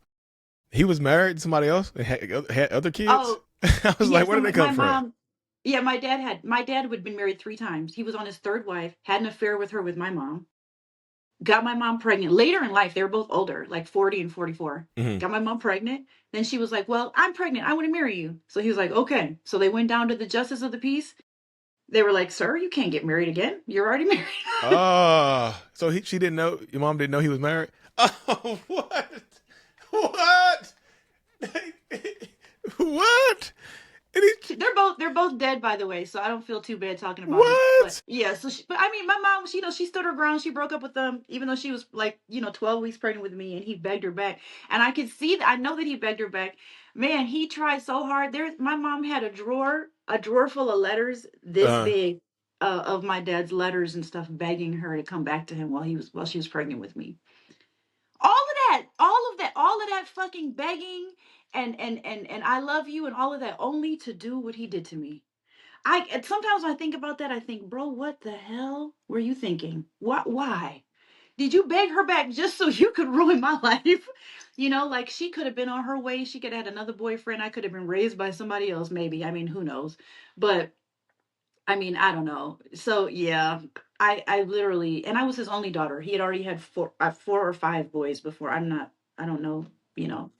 He was married to somebody else and had other kids. Oh, I was yeah. like, where So did they my come from? mom, yeah, my dad had been married 3 times. He was on his third wife, had an affair with her with my mom, got my mom pregnant later in life. They were both older, like 40 and 44. Hmm. Got my mom pregnant. Then she was like, well, I'm pregnant. I want to marry you. So he was like, okay. So they went down to the justice of the peace. They were like, sir, you can't get married again. You're already married. So she didn't know. Your mom didn't know he was married. Oh, what? What? What? And They're both dead, by the way, so I don't feel too bad talking about it. But what? yeah, but I mean, my mom, she stood her ground. She broke up with them, even though she was like, 12 weeks pregnant with me, and he begged her back. And I could see that. I know that he begged her back. Man, he tried so hard. My mom had a drawer full of letters this Uh, big, of my dad's letters and stuff, begging her to come back to him while she was pregnant with me. All of that fucking begging and I love you and all of that, only to do what he did to me. Sometimes when I think about that, I think, bro, what the hell were you thinking? Why? Did you beg her back just so you could ruin my life? Like, she could have been on her way. She could have had another boyfriend. I could have been raised by somebody else, maybe. I mean, who knows? But I mean, I don't know. So yeah, I literally, and I was his only daughter. He had already had four or five boys before. I don't know,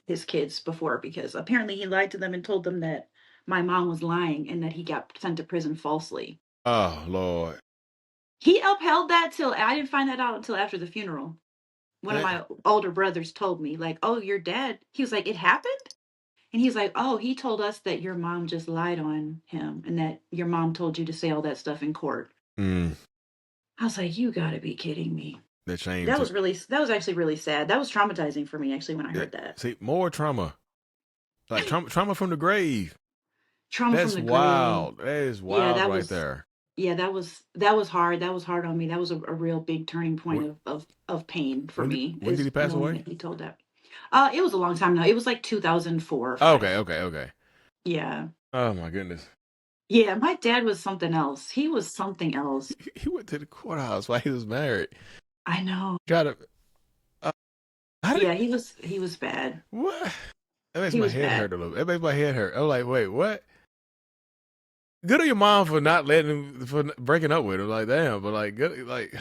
his kids before, because apparently he lied to them and told them that my mom was lying and that he got sent to prison falsely. Oh Lord. He upheld that till I didn't find that out until after the funeral. One of That, my older brothers told me, like, "Oh, your dad." He was like, "It happened?" And he's like, "Oh, he told us that your mom just lied on him and that your mom told you to say all that stuff in court." mm, I was like, "You got to be kidding me." that shame That to was really that was actually really sad. That was traumatizing for me actually when I that, heard that. see more trauma. Like trauma from the grave. Trauma from That's the grave. wild. That is Yeah, wild right there. that was hard. That was hard on me. That was a real big turning point When of pain for me when did is he pass knowing away? that he told that. It was a long time now. It was like 2004 or Okay, 5. okay, okay. Yeah. Oh my goodness. Yeah, my dad was something else. He was something else. He went to the courthouse while he was married. I know. Got to uh, how did Yeah, he was bad. what? That makes He my was head bad. hurt a little. That makes my head hurt. I'm like, wait, what? Good on your mom for not letting him for breaking up with him. Like, damn, but like, good, like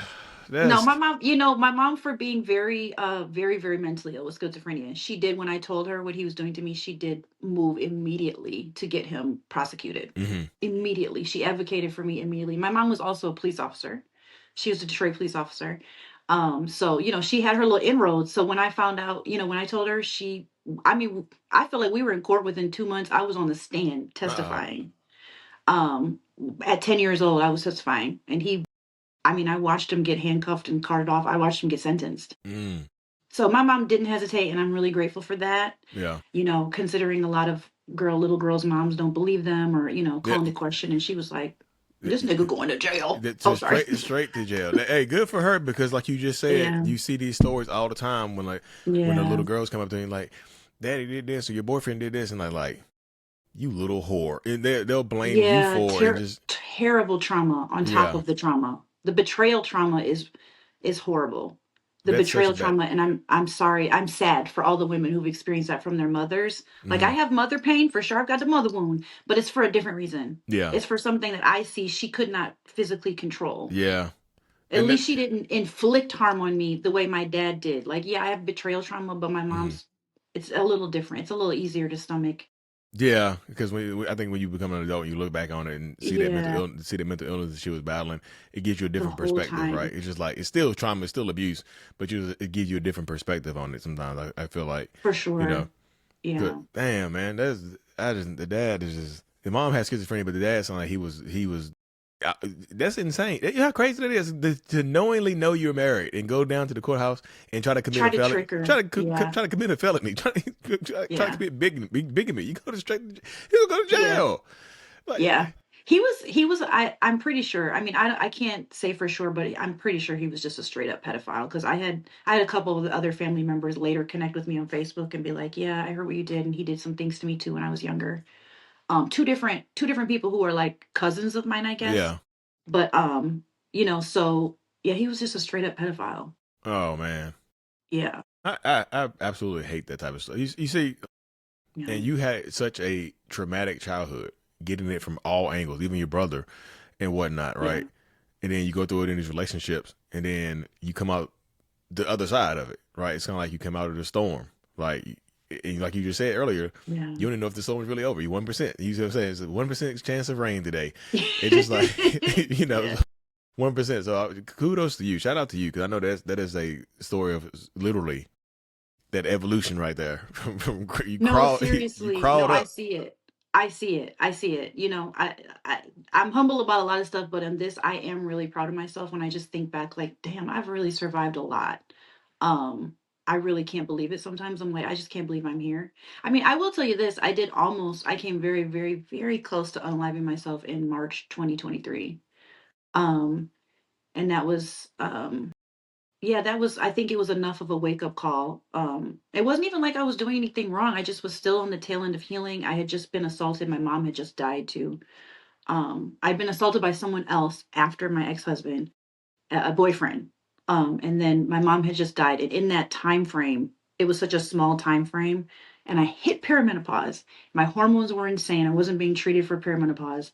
No, that's my mom, my mom for being very, very, very mentally ill with schizophrenia. She did when I told her what he was doing to me, she did move immediately to get him prosecuted. mm-hmm. Immediately. She advocated for me immediately. My mom was also a police officer. She was a Detroit police officer. So, she had her little inroads. So when I found out, when I told her, I mean, I feel like we were in court within 2 months. I was on the stand Wow. testifying. Um, at 10 years old, I was testifying. And I mean, I watched him get handcuffed and carted off. I watched him get sentenced. Mm, So my mom didn't hesitate, and I'm really grateful for that. yeah. Considering a lot of little girls' moms don't believe them or, Yeah. call into question. And she was like, "This nigga going to jail." Oh, To sorry. straight to jail. Hey, good for her because like you just said, Yeah. you see these stories all the time when the Yeah. little girls come up to you like, "Daddy did this" or "Your boyfriend did this," and like, "You little whore," and they'll blame you Yeah. for it and just Terrible trauma on top yeah. of the trauma. The betrayal trauma is horrible. The That's such betrayal a bad. trauma, and I'm sorry, I'm sad for all the women who've experienced that from their mothers. Like I Mm, have mother pain for sure. I've got the mother wound, but it's for a different reason. yeah, It's for something that I see she could not physically control. yeah, At and that. least she didn't inflict harm on me the way my dad did. Like, yeah, I have betrayal trauma, but my Mhm. mom's it's a little different. It's a little easier to stomach. Yeah, because I think when you become an adult, you look back on it and Yeah, see the mental illness that she was battling. It gives you a the different whole perspective, right? time. It's just like it's still trauma, it's still abuse, but it gives you a different perspective on it. Sometimes I feel like, For you know, sure. good. Yeah. Damn, man, the dad is just the mom has schizophrenia, but the dad sounded like he was. uh, That's insane. You know how crazy that is to knowingly know you're married and go down to the courthouse and try to commit Try a to felony, trick her. Yeah. try to commit a felony, try to Yeah. commit bigamy. You go to straight, you go to Yeah. jail. Like, Yeah. He was I'm pretty sure. I mean, I can't say for sure, but I'm pretty sure he was just a straight up pedophile because I had a couple of the other family members later connect with me on Facebook and be like, "Yeah, I heard what you did and he did some things to me too when I was younger." Two different people who are like cousins of mine, I guess. yeah. But so yeah, he was just a straight up pedophile. Oh man, Yeah. I absolutely hate that type of stuff. You see, Yeah. and you had such a traumatic childhood, getting it from all angles, even your brother and whatnot, Yeah. right? And then you go through it in these relationships, and then you come out the other side of it, right? It's kind of like you come out of the storm, like and like you just said earlier, Yeah. you don't even know if the storm is really over. You 1%. You see what I'm saying? It's a 1% chance of rain today. It's just like you know, Yeah. 1%. So kudos to you. Shout out to you because I know that is a story of literally that evolution right there. From No, you seriously. No, crawled I up. see it. I see it. I see it. I'm humble about a lot of stuff, but in this, I am really proud of myself when I just think back, like, damn, I've really survived a lot. Um, I really can't believe it. Sometimes I'm like, I just can't believe I'm here. I mean, I will tell you this, I came very, very, very close to unaliving myself in March 2023. Um, and that was yeah, I think it was enough of a wake up call. It wasn't even like I was doing anything wrong. I just was still on the tail end of healing. I had just been assaulted. My mom had just died too. I'd been assaulted by someone else after my ex-husband, a boyfriend. And then my mom had just died. And in that time frame, it was such a small time frame. And I hit perimenopause. My hormones were insane. I wasn't being treated for perimenopause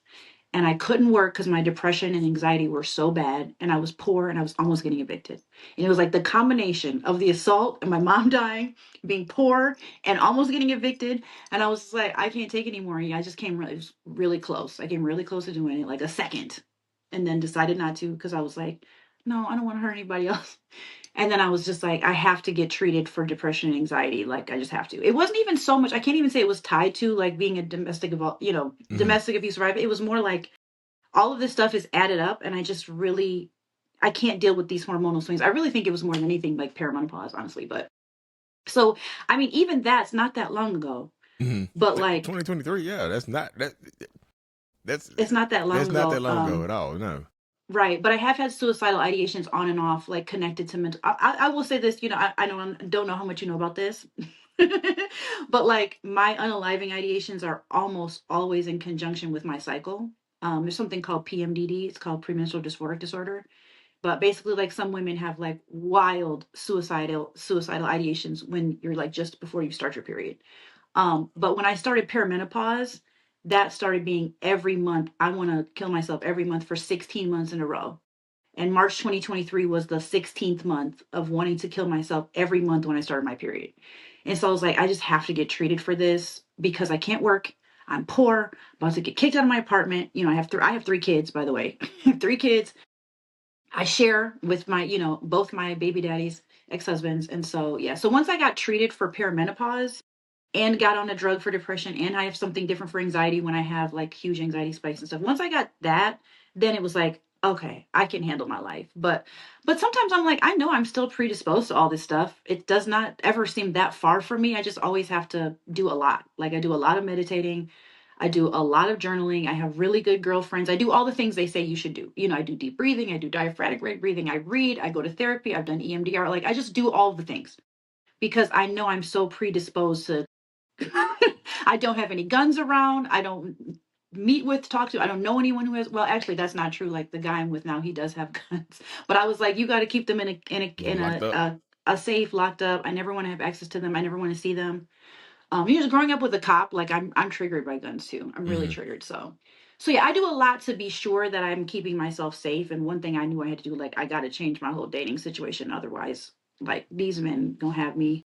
and I couldn't work because my depression and anxiety were so bad, and I was poor and I was almost getting evicted. And it was like the combination of the assault and my mom dying, being poor and almost getting evicted. And I was just like, I can't take it anymore. Yeah, I just came really, it was really close. I came really close to doing it, like a second. and then decided not to because I was like, no, I don't want to hurt anybody else. And then I was just like, I have to get treated for depression and anxiety. Like, I just have to. It wasn't even so much, I can't even say it was tied to like being a Mm-hmm. domestic abuse survivor. It was more like all of this stuff is added up, and I just really, I can't deal with these hormonal swings. I really think it was more than anything like perimenopause, honestly. But so, I mean, even that's not that long ago. Mm-hmm. But like, 2023, yeah, that's it's not that long that's not that ago. long ago at all. No. Right, but I have had suicidal ideations on and off, like connected to mental. I will say this, I don't know how much you know about this, but like my unaliving ideations are almost always in conjunction with my cycle. There's something called PMDD. It's called premenstrual dysphoric disorder. But basically, like some women have like wild suicidal ideations when you're like just before you start your period. But when I started perimenopause, that started being every month. I want to kill myself every month for 16 months in a row. And March 2023 was the 16th month of wanting to kill myself every month when I started my period. And so I was like, I just have to get treated for this because I can't work. I'm poor, about to get kicked out of my apartment. I have three kids, by the way. I have three kids. I share with my, both my baby daddies, ex-husbands. And so, yeah. So once I got treated for perimenopause, and got on a drug for depression, and I have something different for anxiety when I have like huge anxiety spikes and stuff. Once I got that, then it was like, okay, I can handle my life. But sometimes I'm like, I know I'm still predisposed to all this stuff. It does not ever seem that far from me. I just always have to do a lot. Like I do a lot of meditating. I do a lot of journaling. I have really good girlfriends. I do all the things they say you should do. I do deep breathing. I do diaphragmatic breathing. I read. I go to therapy. I've done EMDR. Like I just do all the things because I know I'm so predisposed to I don't have any guns around. I don't meet with, talk to. I don't know anyone who has. Well, actually, that's not true. Like the guy I'm with now, he does have guns. But I was like, you got to keep them Well, locked up. a safe, locked up. I never want to have access to them. I never want to see them. Just growing up with a cop, like I'm triggered by guns too. I'm really Mm-hmm. triggered. So yeah, I do a lot to be sure that I'm keeping myself safe. And one thing I knew I had to do, like I got to change my whole dating situation. Otherwise, like these men gonna have me.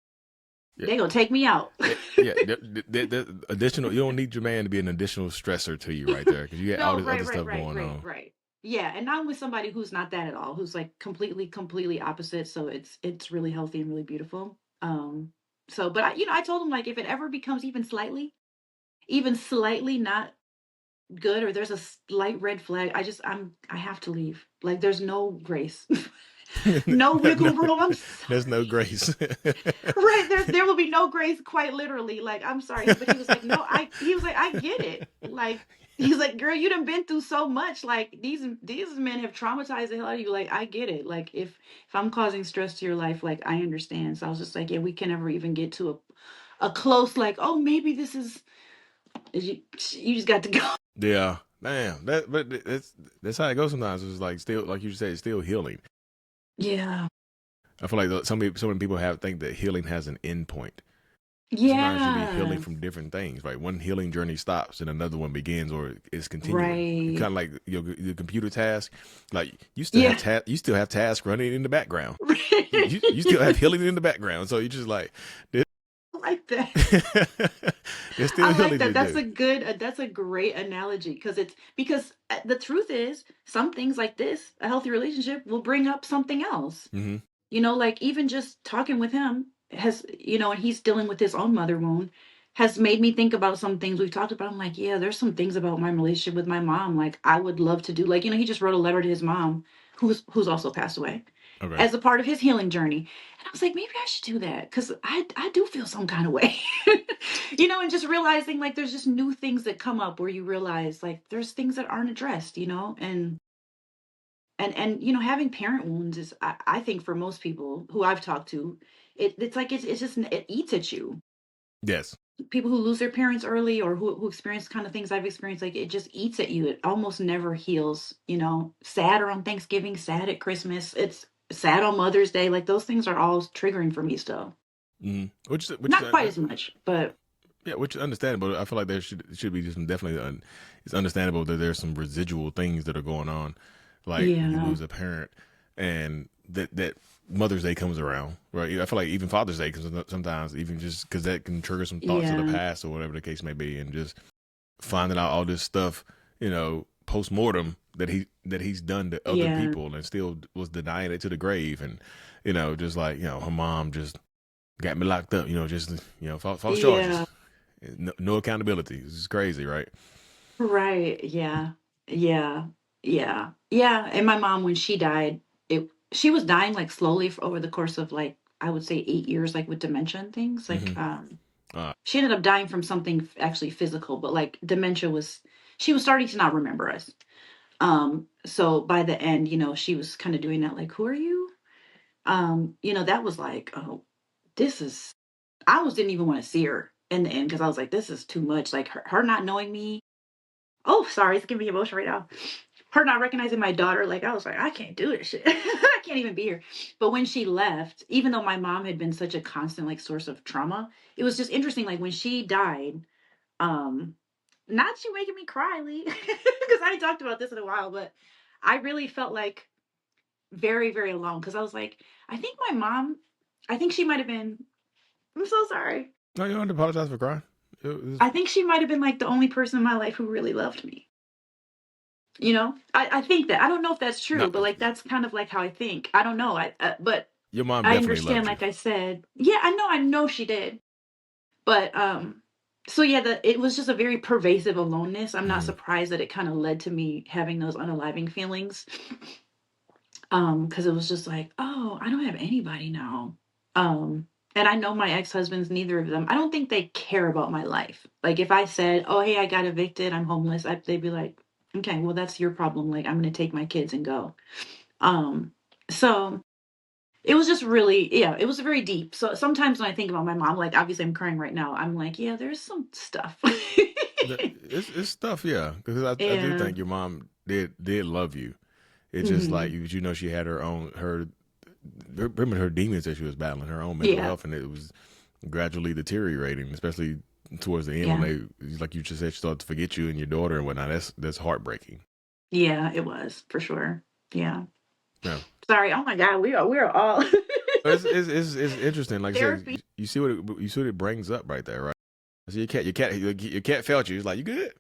Yeah. They gonna take me out. Yeah, the additional. You don't need your man to be an additional stressor to you right there because you got all No, this other right, right, stuff right, going right, on. right. Yeah, and not with somebody who's not that at all, who's like completely opposite. So it's really healthy and really beautiful. But I told him like if it ever becomes even slightly not good, or there's a slight red flag, I have to leave. Like there's no grace, no No, wiggle room. there's no grace. Right, there will be no grace, quite literally. Like, I'm sorry, but he was like, no, he was like, I get it. Like, he's like, girl, you done been through so much. Like, these men have traumatized the hell out of you. Like, I get it. Like, if I'm causing stress to your life, like, I understand. So I was just like, yeah, we can never even get to a close, like, oh, maybe this is you just got to go. Yeah, damn. That's how it goes sometimes. It's like still, like you said, it's still healing. Yeah. I feel like so many people think that healing has an end point. Sometimes you'll be healing Yeah. from different things, right? One healing journey stops and another one begins or is continuing. Kind Right. of like your computer task. Like Yeah. you still have tasks running in the background. You still have healing in the background. So you just like Like that. there's still I like healing that. to do. That's a great analogy because the truth is some things like this, a healthy relationship will bring up something else. Mm-hmm. Like even just talking with him and he's dealing with his own mother wound has made me think about some things we've talked about. I'm like, yeah, there's some things about my relationship with my mom. Like I would love to do, like, he just wrote a letter to his mom who's also passed away Okay. as a part of his healing journey. And I was like, maybe I should do that because I do feel some kind of way. And just realizing like there's just new things that come up where you realize like there's things that aren't addressed, and having parent wounds is I think for most people who I've talked to, it's like it's just it eats at you. Yes. People who lose their parents early or who experience kind of things I've experienced, like it just eats at you. It almost never heals, sad on Thanksgiving, sad at Christmas, it's sad on Mother's Day. Like those things are all triggering for me still. Mm-hmm. Which is Not quite as much, but yeah, which is understandable. I feel like there should be just definitely it's understandable that there's some residual things that are going on, like when you yeah. lose a parent, and that Mother's Day comes around, right? I feel like even Father's Day comes sometimes, even just because that can trigger some thoughts of the Yeah. past or whatever the case may be, and just finding out all this stuff, post mortem. that he's done to other Yeah. people, and still was denying it to the grave. And just like her mom just got me locked up. Just false charges, Yeah. no accountability. This is crazy, right? Right. Yeah. Yeah. Yeah. Yeah. And my mom, when she died, she was dying like slowly over the course of like, I would say 8 years, like with dementia and things. Like, Mm-hmm. she ended up dying from something actually physical, but like dementia she was starting to not remember us. So by the end, she was kind of doing that, like, who are you? That was like, oh, this is, I almost didn't even want to see her in the end because I was like, this is too much. Like her not knowing me. Oh, sorry, it's giving me emotion right now. Her not recognizing my daughter, like I was like, I can't do this shit. I can't even be here. But when she left, even though my mom had been such a constant like source of trauma, it was just interesting. Like when she died, um, not you making me cry, Lee, because I ain't talked about this in a while, but I really felt like very, very alone because I was like, I think my mom, I think she might have been. I'm so sorry. No, you don't have to apologize for crying. I think she might have been like the only person in my life who really loved me. I think that. I don't know if that's No, true, but like that's kind of like how I think. I don't know. But your mom I definitely understand. loved you. Like I said, yeah, I know she did. But so yeah, it was just a very pervasive aloneness. I'm not Mm-hmm. surprised that it kind of led to me having those unaliving feelings. Because it was just like, oh, I don't have anybody now. And I know my ex-husbands, neither of them. I don't think they care about my life. Like if I said, oh, hey, I got evicted, I'm homeless, they'd be like, okay, well, that's your problem. Like I'm gonna take my kids and go. So it was just really, yeah, it was very deep. So sometimes when I think about my mom, like obviously I'm crying right now. I'm like, yeah, there's some stuff. It's stuff, yeah, because I do Yeah. think your mom did love you. It's just like Hmm. she had her demons that she was battling, her own mental Yeah. health, and it was gradually deteriorating, especially towards the end when Yeah. like you just said, she started to forget you and your daughter and whatnot. That's heartbreaking. Yeah, it was for sure. Yeah. Yeah. Sorry. Oh my God, we are all It's interesting. Like I therapy. said, you see what it brings up right there, right? So your cat felt you. It's like, you good?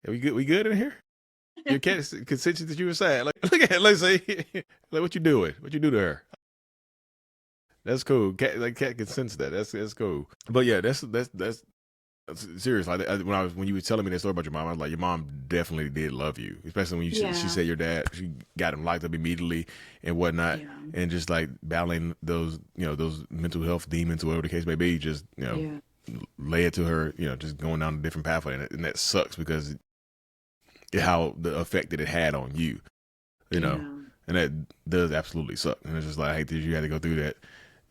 Yeah, we good in here? Your cat is consensus that you were sad. Like, look at it. Let's say, like, what you doing? What you do to her? That's cool. Cat can sense that. That's cool. But yeah, that's serious. Like when you were telling me that story about your mom, I was like, your mom definitely did love you, especially when she Yeah. said your dad, she got him locked up immediately and whatnot, Yeah. and just like battling those mental health demons or whatever the case may be, just Yeah. led to her just going down a different pathway, and that sucks because how the effect that it had on you, you know, Yeah. and that does absolutely suck. And it's just like, I hate that you had to go through that.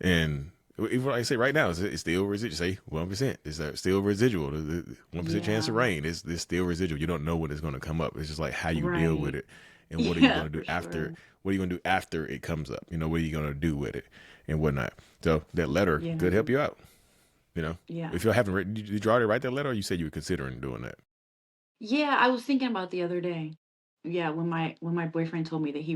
And even like I say right now, it's still residual. Say 1%. It's still residual. The 1% chance of Yeah. rain. It's still residual. You don't know when it's going to come up. It's just like how you deal with Right. it, and what are you Yeah, going to do for after? sure. What are you going to do after it comes up? What are you going to do with it, and whatnot. So that letter Yeah. could help you out. You know, Yeah. if you haven't written, did you already write that letter, or you said you were considering doing that? Yeah, I was thinking about the other day. Yeah, when my boyfriend told me that he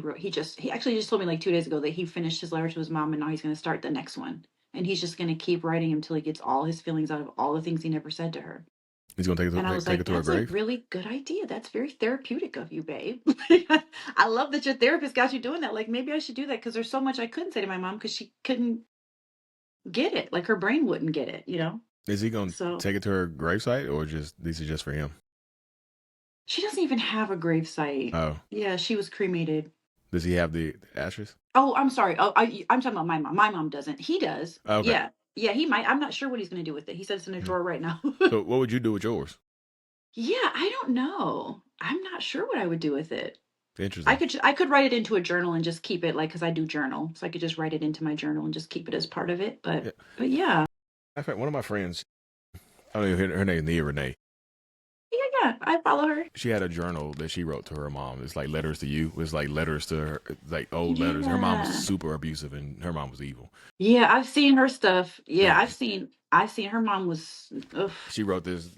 actually just told me like 2 days ago that he finished his letter to his mom and now he's gonna start the next one. And he's just gonna keep writing until he gets all his feelings out of all the things he never said to her. He's going to And I was take like, it to her that's a grave. really good idea. That's very therapeutic of you, babe. I love that your therapist got you doing that. Like maybe I should do that because there's so much I couldn't say to my mom because she couldn't get it. Like her brain wouldn't get it. Is he going to So take it to her gravesite, or just these are just for him? she doesn't even have a grave site. Oh, Yeah, she was cremated. does he have the ashes? Oh, I'm sorry. Oh, I'm talking about my mom. My mom doesn't. He does. Oh, okay. Yeah. Yeah, he might. I'm not sure what he's going to do with it. He said it's in a Mhm. drawer right now. So what would you do with yours? Yeah, I don't know. I'm not sure what I would do with it. I Interesting. could I could write it into a journal and just keep it like cuz I do journal. So I could just write it into my journal and just keep it as part of it. But Yeah. but yeah. In fact, one of my friends, I don't know, her name is Nia Renee. Yeah, yeah. I follow her. She had a journal that she wrote to her mom. It's like letters to you. It's like letters to her, like old letters. Her mom was Yeah. super abusive, and her mom was evil. Yeah, I've seen her stuff. Yeah, And I've seen her mom was ugh. she wrote this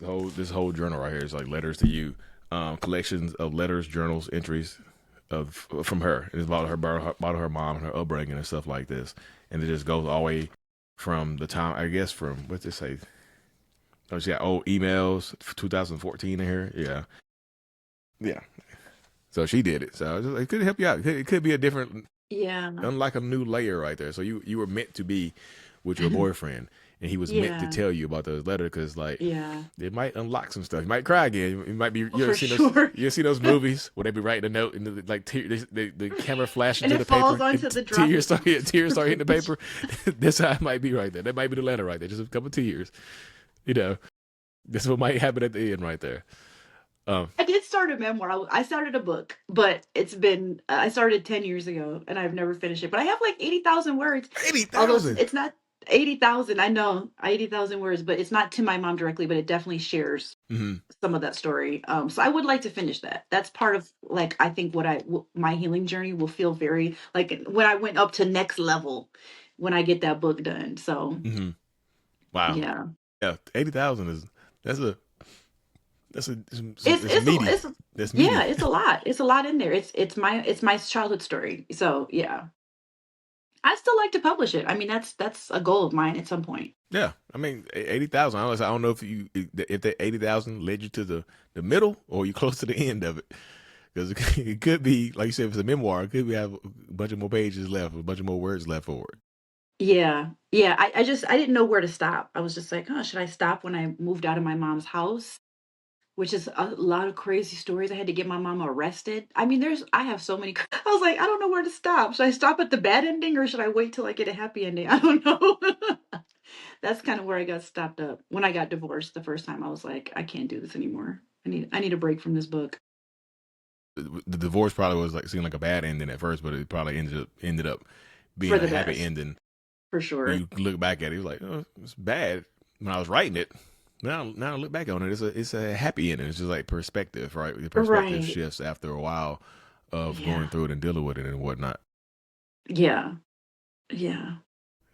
whole journal right here. It's like letters to you, collections of letters, journals, entries of from her. It's about her mom and her upbringing and stuff like this. And it just goes all the way from the time, I guess, from what's it say? Oh, she got old emails, 2014 in here. Yeah, yeah. So she did it. So it could help you out. It could be a different, Yeah. unlike a new layer right there. So you were meant to be with your boyfriend, and he was meant to Yeah. tell you about those letters because like Yeah. it might unlock some stuff. You might cry again. You might be Oh, for sure. you see those movies where they be writing a note and like the camera flashes And to it the falls paper onto and the drop. tears start hitting the paper. That's how it might be right there. That might be the letter right there. Just a couple tears. You know, that's what might happen at the end right there. I did start a memoir. I started a book, but it's been I started 10 years ago and I've never finished it. But I have like 80,000 words. eighty Although thousand. it's not 80,000, I know, 80,000 words, but it's not to my mom directly, but it definitely shares Mm-hmm. some of that story. So I would like to finish that. That's part of like I think my healing journey will feel very like when I went up to next level when I get that book done. So Mm-hmm. Wow. yeah. Yeah, 80,000 is that's a It's it's it's a, meaty. it's That's yeah, meaty. it's a lot. It's a lot in there. It's my childhood story. So yeah. I still like to publish it. I mean, that's a goal of mine at some point. Yeah, I mean 80,000. I don't know if that 80,000 led you to the middle or you close to the end of it because it could be like you said, if it's a memoir, it could be have a bunch of more pages left, a bunch of more words left for it. Yeah. Yeah. I didn't know where to stop. I was just like, oh, should I stop when I moved out of my mom's house? Which is a lot of crazy stories. I had to get my mom arrested. I mean, I have so many. I was like, I don't know where to stop. Should I stop at the bad ending or should I wait till I get a happy ending? I don't know. That's kind of where I got stopped up. When I got divorced the first time, I was like, I can't do this anymore. I need a break from this book. The divorce probably was like seemed like a bad ending at first, but it probably ended up being For a the happy best, ending. for When sure. you look back at it, you're like, oh, it's bad when I was writing it. Now I look back on it, it's a happy ending. It's just like perspective, right? The perspective Right. shifts after a while of going Yeah. through it and dealing with it and whatnot. Yeah. Yeah.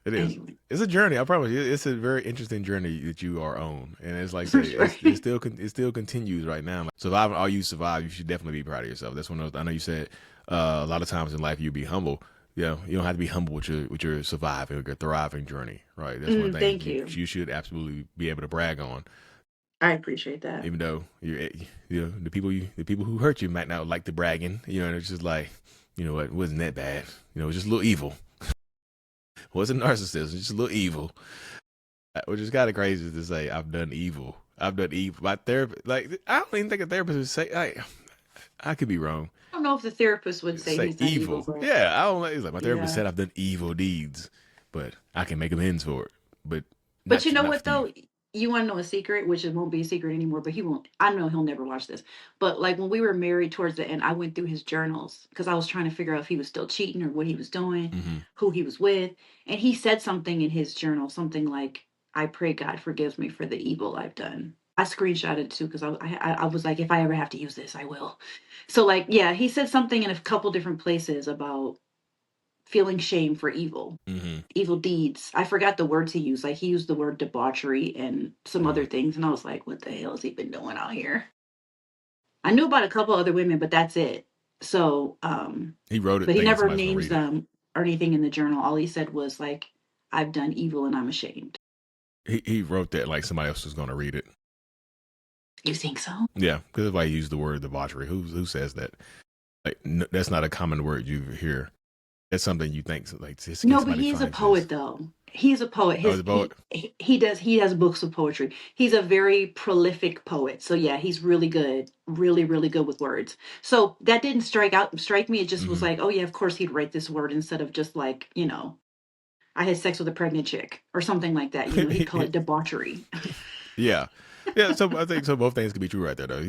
It is. Anyway, It's a journey. I promise you. It's a very interesting journey that you are on, and it's like I for say, sure. it still continues right now. Like, surviving all you survive, you should definitely be proud of yourself. That's one of those. I know you said a lot of times in life you be humble. You don't have to be humble with your surviving or your thriving journey, right? That's one thing Thank you. you should absolutely be able to brag on, I appreciate that. even though the people who hurt you might not like the bragging. And it's just like, you know what, it wasn't that bad. It was just a little evil. Wasn't narcissist, it's just a little evil. Which is kind of crazy to say I've done evil. I've done evil. My therapist, like, I don't even think a therapist would say, I could be wrong. I don't know if the therapist would say Say he's done evil, evil. but Yeah, I don't know. It's like my therapist yeah. said I've done evil deeds, but I can make amends for it. But But you know not what for you. though? You want to know a secret, which it won't be a secret anymore, but he won't. I know he'll never watch this. But like when we were married towards the end, I went through his journals because I was trying to figure out if he was still cheating or what he was doing, Mm-hmm. who he was with. And he said something in his journal, something like, I pray God forgives me for the evil I've done. I screenshotted it too because I was like, if I ever have to use this, I will. So like, yeah, he said something in a couple different places about feeling shame for Mm-hmm. evil deeds. I forgot the words he used. Like he used the word debauchery and some Mm-hmm. other things, and I was like, "What the hell has he been doing out here?" I knew about a couple other women, but that's it. So, He wrote it but he thinking never somebody's gonna names read it. them or anything in the journal. All he said was like, "I've done evil and I'm ashamed." He wrote that like somebody else was gonna read it. You think so? Yeah, because if I use the word debauchery, who says that? Like, that's not a common word you hear. That's something you think like just in case No, but somebody he is a finds this. poet though. He's a poet. Oh, the poet. He has books of poetry. He's a very prolific poet. So yeah, he's really good. Really, really good with words. So that didn't strike me. It just was Mm-hmm. like, oh yeah, of course he'd write this word instead of just like, I had sex with a pregnant chick or something like that. He'd call it debauchery. Yeah, yeah. So I think so. Both things could be true right there, though.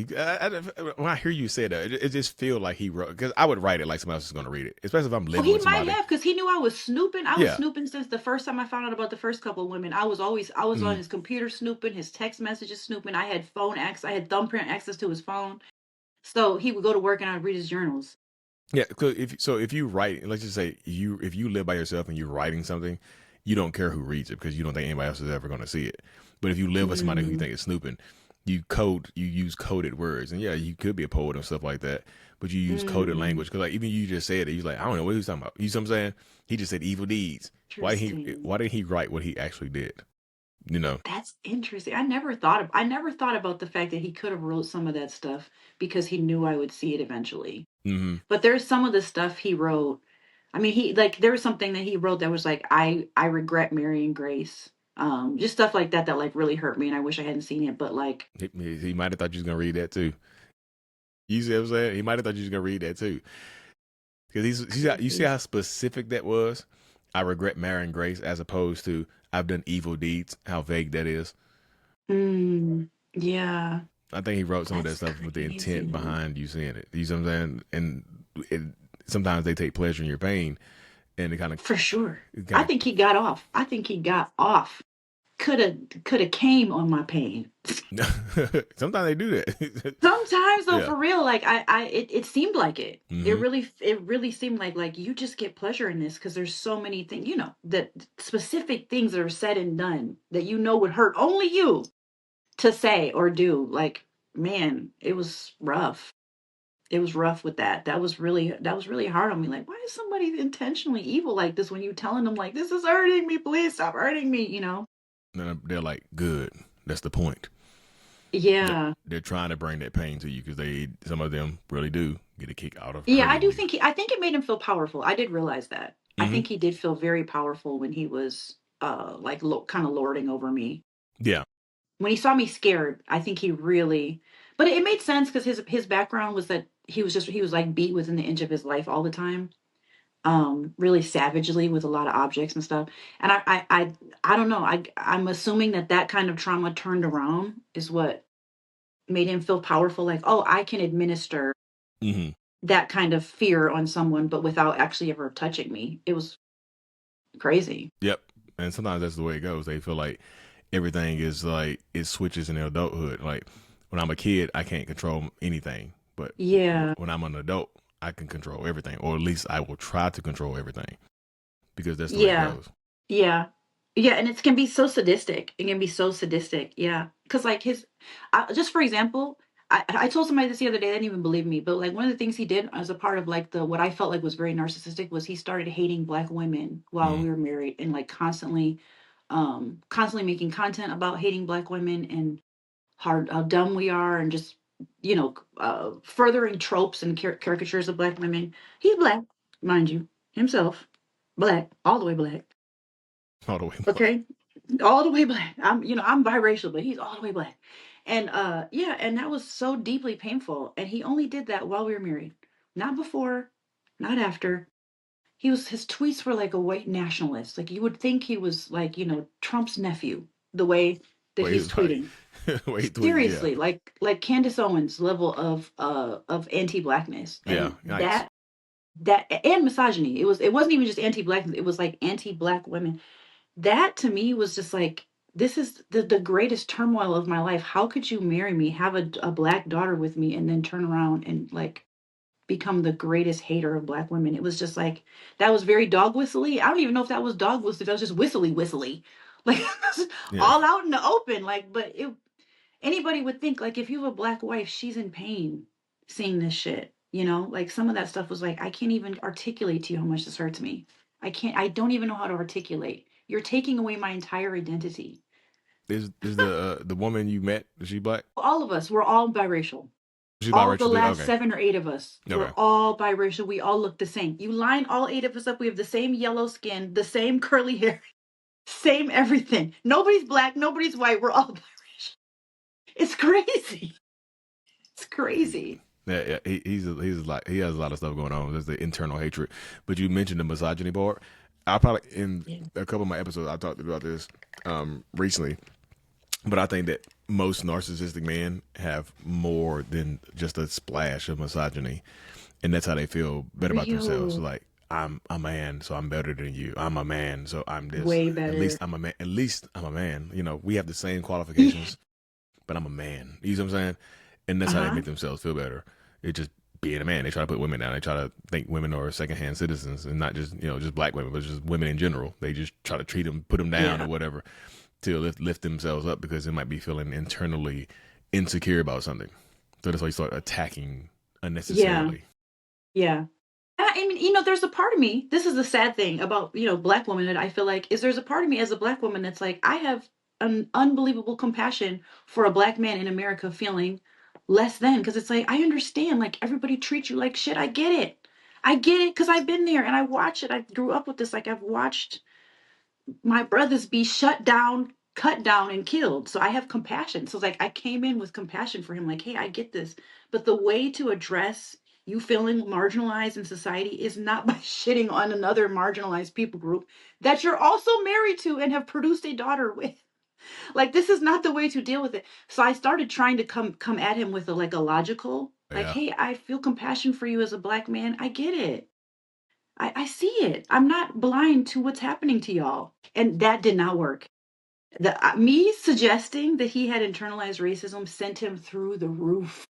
When I hear you say that, it just feel like he wrote because I would write it like somebody else is going to read it, especially if I'm Oh, living he with might somebody. have because he knew I was snooping. I was Yeah. snooping since the first time I found out about the first couple of women. I was on Mm-hmm. his computer snooping, his text messages snooping. I had phone access. I had thumbprint access to his phone. So he would go to work and I'd read his journals. Yeah. If you write, let's just say if you live by yourself and you're writing something, you don't care who reads it because you don't think anybody else is ever going to see it. But if you live with somebody who you Mm, think is snooping, you use coded words, and yeah, you could be a poet and stuff like that, but you use coded mm, language because like even you just said it, he's like I don't know what he was talking about. You see what I'm saying? He just said evil deeds. interesting. Why did he write what he actually did? You know. That's interesting. I never thought about the fact that he could have wrote some of that stuff because he knew I would see it eventually. Mm-hmm. But there's some of the stuff he wrote. I mean, he like there was something that he wrote that was like, I regret marrying Grace. Just stuff like that that like really hurt me, and I wish I hadn't seen it. But like, He might have thought you was gonna read that too. You see what I'm saying? He might have thought you was gonna read that too. Because you see how specific that was. I regret marrying Grace, as opposed to I've done evil deeds. How vague that is. yeah, I think he wrote some of that that's stuff with the intent crazy. behind you seeing it. You see what I'm saying? And it, sometimes they take pleasure in your pain, and For sure. it I kind think he got off. I think he got off. Coulda came on my pain. of. Sometimes they do that. Sometimes though, Yeah. for real, like it seemed like it. Mm-hmm. It really seemed like you just get pleasure in this because there's so many things, that specific things that are said and done that would hurt only you to say or do. Like, man, it was rough. It was rough with that. That was really hard on me. Like, why is somebody intentionally evil like this when you telling them like this is hurting me? Please stop hurting me. And they're like, good. That's the point. Yeah. They're trying to bring that pain to you because some of them really do get a kick out of Yeah, I hurting do you. think I think it made him feel powerful. I did realize that. I Mm-hmm. think he did feel very powerful when he was like kind of lording over me. Yeah. When he saw me scared, I think he really but it made sense because his background was that he was like beat within the inch of his life all the time. Really savagely with a lot of objects and stuff. And I don't know. I'm assuming that kind of trauma turned around is what made him feel powerful like, "Oh, I can administer Mm-hmm. that kind of fear on someone, but without actually ever touching me." It was crazy. Yep. And sometimes that's the way it goes. They feel like everything is like it switches in their adulthood. Like when I'm a kid, I can't control anything, but Yeah. when I'm an adult, I can control everything, or at least I will try to control everything because that's the way it Yeah. goes. Yeah. Yeah, and it can be so sadistic. It can be so sadistic. Yeah. Cuz like just for example, I told somebody this the other day, they didn't even believe me, but like one of the things he did as a part of like the what I felt like was very narcissistic was he started hating black women while Mm. we were married and like constantly making content about hating black women and how dumb we are and just furthering tropes and caricatures of black women. He's black, mind you, himself, black, all the way black. All the way black. Okay, all the way black. I'm biracial, but he's all the way black. And yeah, and that was so deeply painful. And he only did that while we were married, not before, not after. His tweets were like a white nationalist. Like you would think he was like Trump's nephew, the way that Wait, he's it's like tweeting. wait, tweet, yeah, Seriously, like Candace Owens level of anti-blackness. yeah, And yikes. that and misogyny. It wasn't even just anti-blackness, it was like anti-black women. That to me was just like, this is the greatest turmoil of my life. How could you marry me, have a black daughter with me, and then turn around and like become the greatest hater of black women? It was just like that was very dog whistly. I don't even know if that was dog whistly. That was just whistly. Like Yeah, all out in the open. Like, but anybody would think like if you have a black wife, she's in pain seeing this shit. Like some of that stuff was like, I can't even articulate to you how much this hurts me. I don't even know how to articulate. You're taking away my entire identity. is the woman you met, is she black? All of us, we're all biracial. She's All of the biracial too. last Okay, 7 or 8 of us, we're okay. all biracial. We all look the same. You line all 8 of us up, we have the same yellow skin, the same curly hair, same everything. Nobody's black, nobody's white. We're all biracial. It's crazy. It's crazy. Yeah, yeah, he's like he has a lot of stuff going on. There's the internal hatred, but you mentioned the misogyny part. I probably in Yeah. a couple of my episodes I talked about this recently, but I think that most narcissistic men have more than just a splash of misogyny, and that's how they feel better about themselves. So Real. like I'm a man, so I'm better than you. I'm a man, so I'm this. Way At least better. I'm a man. At least I'm a man. We have the same Yeah. qualifications, but I'm a man. You know what I'm saying? And that's how they Uh-huh. make themselves feel better. It's just being a man. They try to put women down. They try to think women are secondhand citizens, and not just black women, but just women in general. They just try to treat them, put them down, or Yeah. whatever, to lift themselves up because they might be feeling internally insecure about something. So that's why you start attacking Yeah. unnecessarily. Yeah. I mean, there's a part of me, this is the sad thing about, black women that I feel like is there's a part of me as a black woman that's like, I have an unbelievable compassion for a Black man in America feeling less than, because it's like, I understand, like, everybody treats you like shit. I get it. I get it because I've been there and I watch it. I grew up with this. Like, I've watched my brothers be shut down, cut down, and killed. So I have compassion. So it's like I came in with compassion for him, like, hey, I get this. But the way to address you feeling marginalized in society is not by shitting on another marginalized people group that you're also married to and have produced a daughter with. Like, this is not the way to deal with it. So I started trying to come at him with a logical, like, Yeah. hey, I feel compassion for you as a Black man. I get it. I see it. I'm not blind to what's happening to y'all. And that did not work. Me suggesting that he had internalized racism sent him through the roof.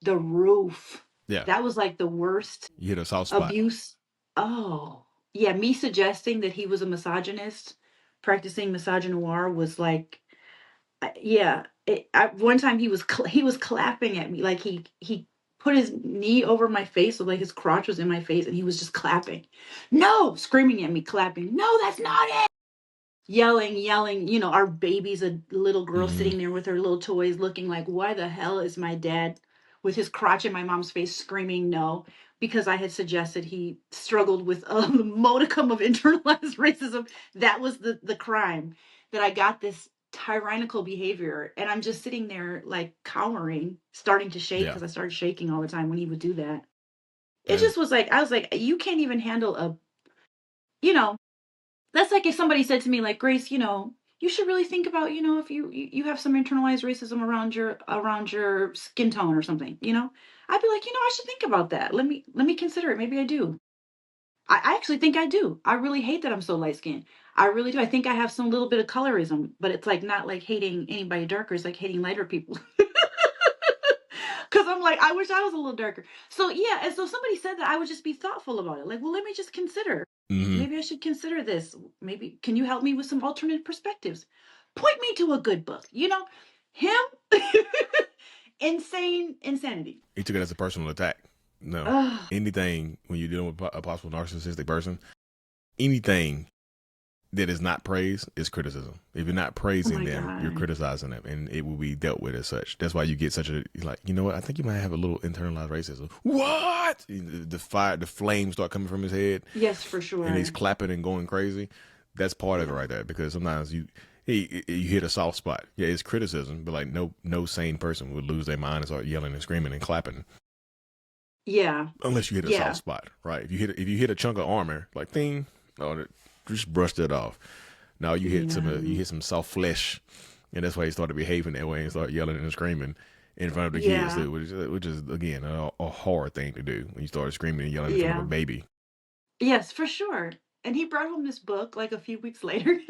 The roof. Yeah. That was like the worst You hit a soft spot. abuse. Oh, yeah. Me suggesting that he was a misogynist, practicing misogynoir was like, yeah. One time he was clapping at me, like he put his knee over my face, so like his crotch was in my face, and he was just clapping, no, screaming at me, clapping, no, that's not it, yelling. Our baby's a little girl Mm-hmm. sitting there with her little toys, looking like, why the hell is my dad with his crotch in my mom's face screaming no? Because I had suggested he struggled with a modicum of internalized racism. That was the crime, that I got this tyrannical behavior, and I'm just sitting there like cowering, starting to shake Yeah. because I started shaking all the time when he would do that. It And just was like, I was like, you can't even handle you know that's like if somebody said to me, like, Grace, you should really think about, if you have some internalized racism around your skin tone or something, I'd be like, I should think about that. Let me consider it. Maybe I do. I actually think I do. I really hate that I'm so light skinned. I really do. I think I have some little bit of colorism, but it's like not like hating anybody darker. It's like hating lighter people. Because I'm like, I wish I was a little darker. So yeah, and so somebody said that, I would just be thoughtful about it. Like, well, let me just consider. mm-hmm. Maybe I should consider this. Maybe can you help me with some alternate perspectives? Point me to a good book. Him, insane insanity. He took it as a personal attack. No. Ugh. Anything when you're dealing with a possible narcissistic person, anything that is not praise is criticism. If you're not Oh praising my them, you're god. criticizing them, and it will be dealt with as such. That's why you get such a, like, you know what? I think you might have a little internalized racism. What? The flames start coming from his head, Yes, for and he's sure. clapping and going crazy. That's part of it Yeah. right there. Because sometimes you hit a soft spot. Yeah, it's criticism, but like no sane person would lose their mind and start yelling and screaming and clapping Yeah. unless you hit a soft Yeah. spot, right? If you hit a chunk of armor, like thing, oh, just brushed it off. Now you Yeah. hit some soft flesh, and that's why he started behaving that way and started yelling and screaming in front of the kids Yeah. too, which is again a hard thing to do when you start screaming and yelling in front of a Yeah. baby. Yes, for sure. And he brought home this book like a few weeks later.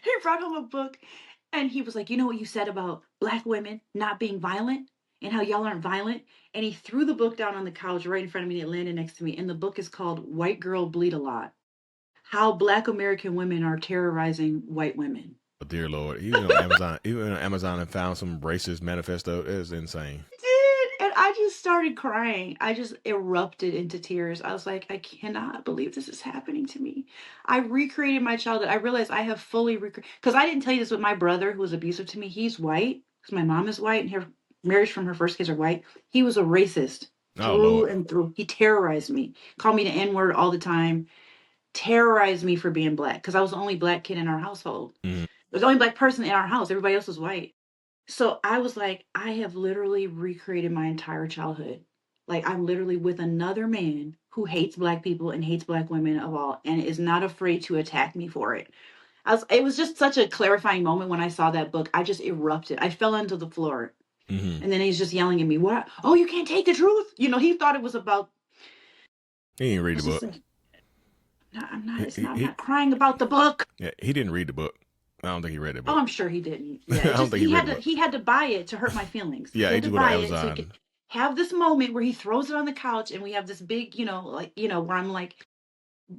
He brought home a book, and he was like, you know what you said about Black women not being violent and how y'all aren't violent? And he threw the book down on the couch right in front of me and it landed next to me. And the book is called White Girl Bleed a Lot: How Black American Women Are Terrorizing White Women. But dear Lord, he went on Amazon, and found some racist manifesto. It is insane. Did, and I just started crying. I just erupted into tears. I was like, I cannot believe this is happening to me. I recreated my childhood. I realized I have fully recreated, because I didn't tell you this with my brother who was abusive to me. He's white because my mom is white and her marriage from her first kids are white. He was a racist Oh through Lord. and through. He terrorized me, called me the N word all the time, terrorized me for being Black because I was the only Black kid in our household. Mm-hmm. There was the only Black person in our house. Everybody else was white. So I was like, I have literally recreated my entire childhood. Like, I'm literally with another man who hates Black people and hates Black women of all, and is not afraid to attack me for it. It was just such a clarifying moment when I saw that book. I just erupted. I fell onto the floor. Mm-hmm. And then he's just yelling at me, what? Oh, you can't take the truth? He thought it was about, He didn't I read the was just book. like, no, I'm not, He, it's he, not, I'm he not crying about the book. yeah, he didn't read the book. I don't think he read the Oh, book. I'm sure he didn't. I Yeah, it don't just think he he read had the to book. he had to buy it to hurt my feelings. Yeah, He he had to just went on buy it so he could Amazon. have this moment where he throws it on the couch and we have this big, where I'm like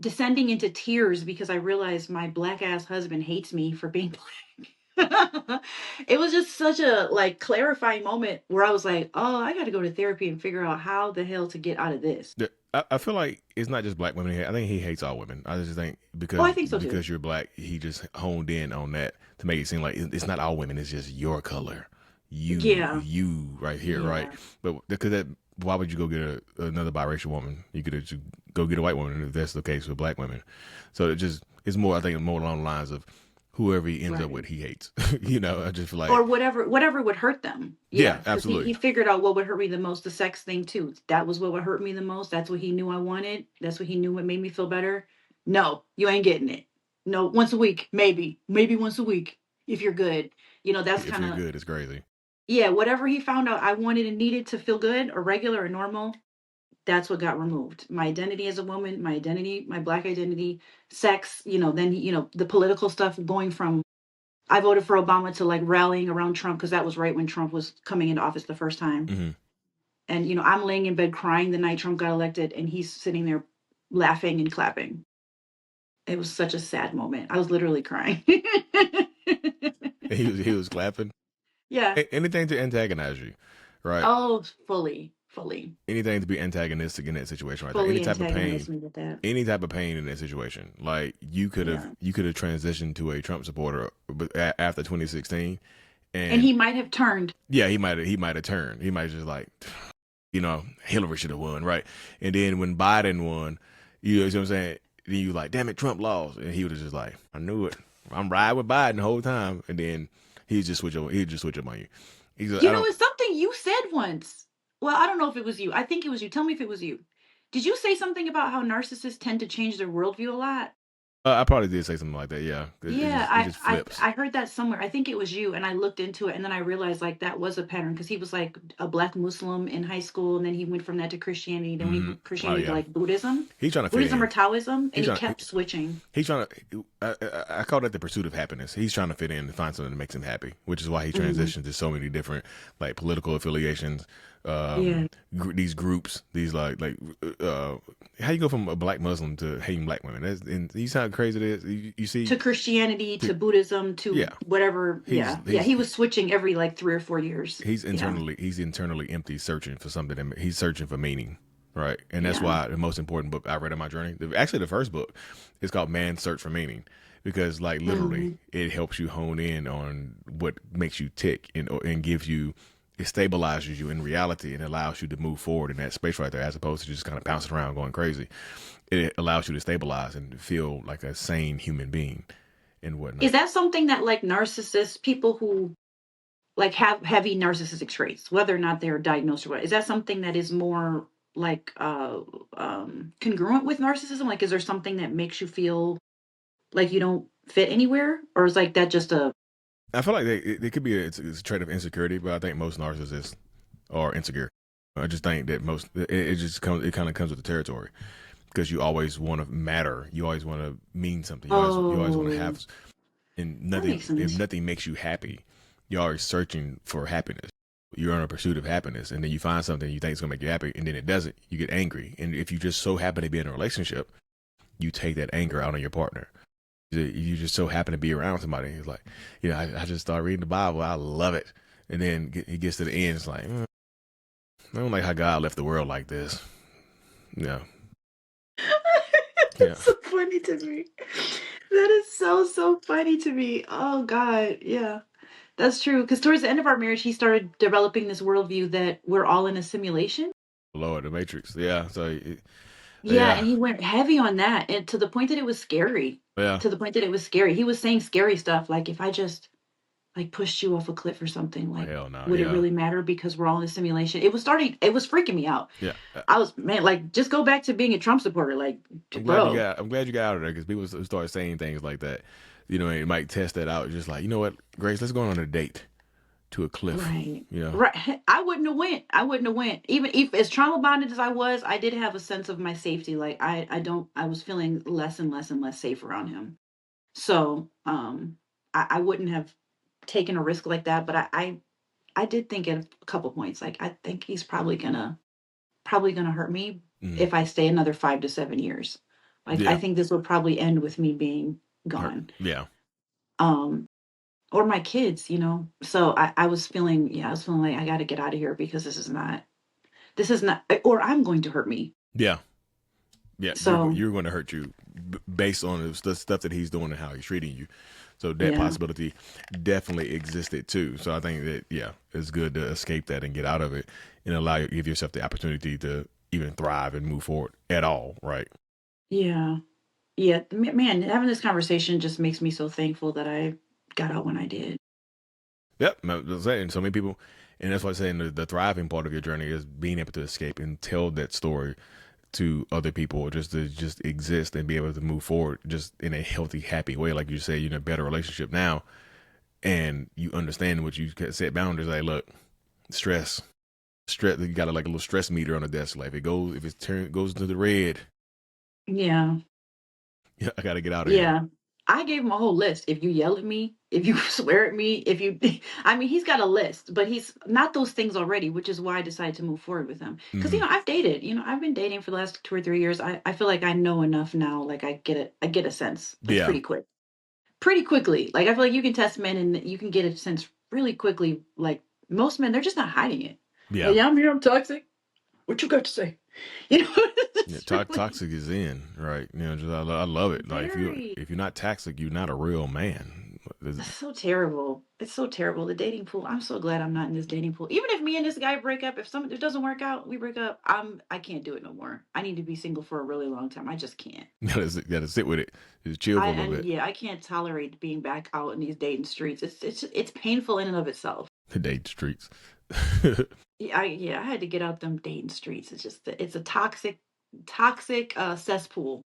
descending into tears because I realize my Black ass husband hates me for being Black. It was just such a like clarifying moment where I was like, oh, I got to go to therapy and figure out how the hell to get out of this. I feel like it's not just black women. I think he hates all women. I just think Oh, I think so too. because you're black, he just honed in on that to make it seem like it's not all women. It's just your color, Yeah. you right here, right? Yeah. But because that, why would you go get another biracial woman? You could just go get a white woman if that's the case with black women. So it's more. I think more along the lines of whoever he ends up Right. with, he hates. You know, I just feel like Or whatever would hurt them. yeah, Yeah, because he absolutely. figured out what would hurt me the most, the sex thing too. That was what would hurt me the most. That's what he knew I wanted. That's what he knew what made me feel better. No, you ain't getting it. No, once a week, maybe once a week if you're good. That's If kind you're of, good, it's crazy. yeah, whatever he found out I wanted and needed to feel good or regular or normal, that's what got removed. My identity as a woman, my identity, my black identity, sex, then the political stuff going from I voted for Obama to like rallying around Trump because that was right when Trump was coming into office the first time. Hmm. And I'm laying in bed crying the night Trump got elected, and he's sitting there laughing and clapping. It was such a sad moment. I was literally crying. He was clapping. Yeah. Anything to antagonize you, right? Oh, fully, Anything to be antagonistic in that situation right there. fully antagonized me with that. Any type of pain in that situation. Like Yeah. you could have transitioned to a Trump supporter after 2016, And and he might have turned. yeah, he might have turned. He might just like, Hillary should have won, right? And then when Biden won, you know what I'm saying? Then you like, damn it, Trump lost, and he was just like, I knew it. I'm riding with Biden the whole time, and then he'd just switch up on you. He's like, I don't. It's something you said once. Well, I don't know if it was you. I think it was you. Tell me if it was you. Did you say something about how narcissists tend to change their worldview a lot? I probably did say something like that. Yeah, Yeah, it just flips. I heard that somewhere. I think it was you, and I looked into it, and then I realized like that was a pattern because he was like a black Muslim in high school, and then he went from that to Christianity, then Hmm. went Oh Christianity to yeah, like Buddhism, he's trying to fit Buddhism or in. Taoism, and He's he trying. kept switching. He's trying to. I call that the pursuit of happiness. He's trying to fit in and find something that makes him happy, which is why he Hmm. transitions to so many different like political affiliations, Yeah, these groups, these how you go from a black Muslim to hating black women? And you see how crazy it is. You see, to Christianity, to, to Buddhism, to yeah, whatever. he's Yeah, yeah, he's he was switching every like 3 or 4 years. Yeah, he's internally empty, searching for something. He's searching for meaning, right? And that's yeah. why the most important book I read in my journey, actually the first book, is called Man's Search for Meaning, because like literally Hmm. it helps you hone in on what makes you tick and gives you. It stabilizes you in reality and allows you to move forward in that space right there, as opposed to just kind of bouncing around going crazy. It allows you to stabilize and feel like a sane human being and Is whatnot. that something that like narcissists, people who like have heavy narcissistic traits, whether or not they're diagnosed or what, is that something that is more like congruent with narcissism? Like, is there something that makes you feel like you don't fit anywhere, or is like that just a I feel like it could be it's a trait of insecurity, but I think most narcissists are insecure. I just think that it just comes, it kind of comes with the territory, because you always want to matter, you always want to mean something, you always want to oh, have, and that nothing, makes if sense. nothing makes you happy, you're always searching for happiness. You're on a pursuit of happiness, and then you find something you think is gonna make you happy, and then it doesn't. You get angry, and if you just so happen to be in a relationship, you take that anger out on your partner. You just so happen to be around somebody. It's like, I just started reading the Bible. I love it, and then it gets to the end. It's like, I don't like how God left the world like this. Yeah, yeah. That's so funny to me. That is so funny to me. Oh God, yeah. That's true. Because towards the end of our marriage, he started developing this worldview that we're all in a simulation. Lord, the Matrix. Yeah. So, Yeah, yeah, and he went heavy on that, and to the point that it was scary. yeah. To the point that it was scary. He was saying scary stuff like, "If I just, like, pushed you off a cliff or something, Oh, like, hell no. would it Yeah, really matter because we're all in a simulation?" It was freaking me out. yeah. I was, man, like, just go back to being a Trump supporter, like, bro. I'm glad you got out of there, because people start saying things like that. And it might test that out. Just like, you know what, Grace, let's go on a date to a cliff. Right. You know. Right. I wouldn't have went. I wouldn't have went. Even if as trauma bonded as I was, I did have a sense of my safety. Like I was feeling less and less and less safe around him. So, I wouldn't have taken a risk like that, but I did think at a couple points, like, I think he's probably gonna hurt me Mm, if I stay another 5 to 7 years. Like, I yeah. think this would probably end with me being Hurt. gone. Yeah. Um, or my kids, you know. So I was feeling, yeah, I was feeling like I got to get out of here because this is not, or I'm going to hurt me. Yeah, yeah, So you're going to hurt you based on the stuff that he's doing and how he's treating you. So that yeah, possibility definitely existed too. So I think that yeah, it's good to escape that and get out of it and give yourself the opportunity to even thrive and move forward at all. Right? yeah, yeah. Man, having this conversation just makes me so thankful that I got out when I did. Yep. And so many people, and that's why I'm saying the thriving part of your journey is being able to escape and tell that story to other people, or just to just exist and be able to move forward just in a healthy, happy way. Like you say, you're in a better relationship now, and you understand what you set boundaries. Like, look, stress. You got like a little stress meter on the desk. Like if it goes into the red, Yeah, yeah, I got to get out of here. yeah. I gave him a whole list. If you yell at me, if you swear at me, if you, I mean, he's got a list, but he's not those things already, which is why I decided to move forward with him. Because, Hmm. I've dated, I've been dating for the last 2 or 3 years. I feel like I know enough now. Like I get a sense like Yeah, pretty quickly. Like I feel like you can test men and you can get a sense really quickly. Like most men, they're just not hiding it. yeah, Like, yeah, I'm here, I'm toxic. What you got to say? You know, yeah. it's really Toxic is in, right? Just I love it. Like very. if you're not toxic, you're not a real man. That's so terrible. It's so terrible. The dating pool. I'm so glad I'm not in this dating pool. Even if me and this guy break up, if it doesn't work out, we break up. I can't do it no more. I need to be single for a really long time. I just can't. Gotta sit with it. Just chill for a little bit. Yeah, I can't tolerate being back out in these dating streets. It's painful in and of itself. The date streets. Yeah, I had to get out them dating streets. It's a toxic cesspool.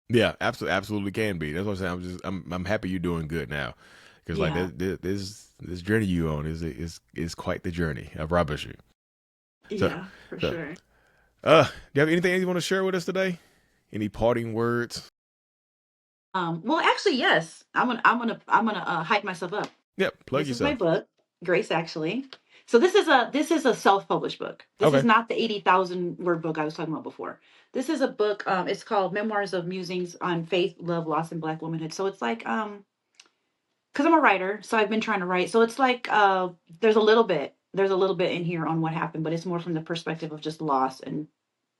Yeah, absolutely can be. That's what I'm saying. I'm happy you're doing good now, because like Yeah, this journey you on is quite the journey. I promise you. So yeah, for so sure. do you have anything you want to share with us today? Any parting words? Well, actually, yes. I'm gonna hype myself up. Yep. Plug This is my yourself. book, Grace, actually. So this is a self-published book. This is Okay. not the 80,000 word book I was talking about before. This is a book. It's called Memoirs of Musings on Faith, Love, Loss, and Black Womanhood. So it's like because I'm a writer, so I've been trying to write. So it's like there's a little bit in here on what happened, but it's more from the perspective of just loss and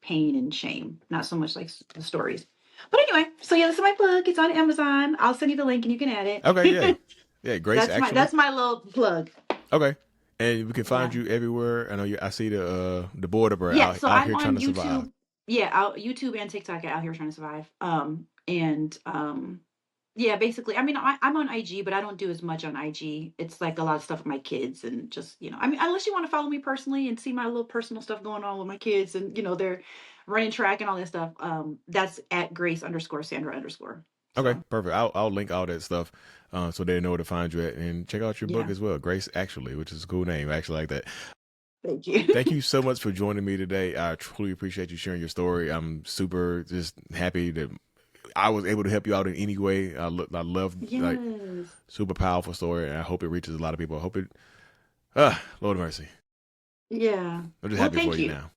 pain and shame, not so much like the stories. But anyway, so yeah, this is my book. It's on Amazon. I'll send you the link and you can add Okay. Yay. it. Yeah. Grace that's my actually. that's my little plug. Okay. And we can find Yeah. you everywhere. I know I see the board up Yeah, so out I'm here trying on to survive. YouTube. Yeah, YouTube and TikTok out here trying to survive. And yeah, basically, I mean, I'm on IG, but I don't do as much on IG. It's like a lot of stuff with my kids and just, I mean, unless you want to follow me personally and see my little personal stuff going on with my kids and, they're running track and all that stuff. That's at Grace underscore Sandra underscore. Okay, So perfect. I'll link all that stuff, so they know where to find you at, and check out your book yeah, as well, Grace Actually, which is a cool name. I actually like that. thank you. Thank you so much for joining me today. I truly appreciate you sharing your story. I'm super just happy that I was able to help you out in any way. I love like Yes. super powerful story, and I hope it reaches a lot of people. I hope it. Lord of mercy. Yeah. I'm just Well, happy for thank you you. now.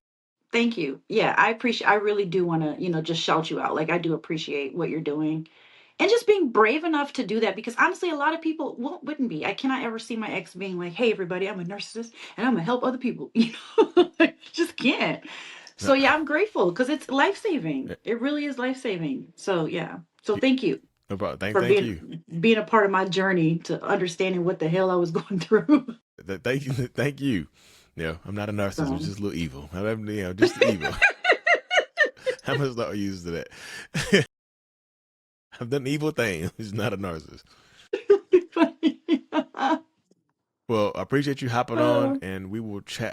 Thank you. Yeah, I really do want to, just shout you out. Like I do appreciate what you're doing. And just being brave enough to do that because honestly, a lot of people wouldn't be. I cannot ever see my ex being like, "Hey, everybody, I'm a narcissist and I'm gonna help other people." I just can't. So yeah, I'm grateful because it's life saving. It really is life saving. So yeah. So thank you No problem. for Thank you. being a part of my journey to understanding what the hell I was going through. Thank you. Thank you. Yeah, I'm not a narcissist. I'm So just a little evil. Just evil. I'm gonna start using that. I've done evil things. He's not a narcissist. funny. Well, I appreciate you hopping on, Uh, and we will chat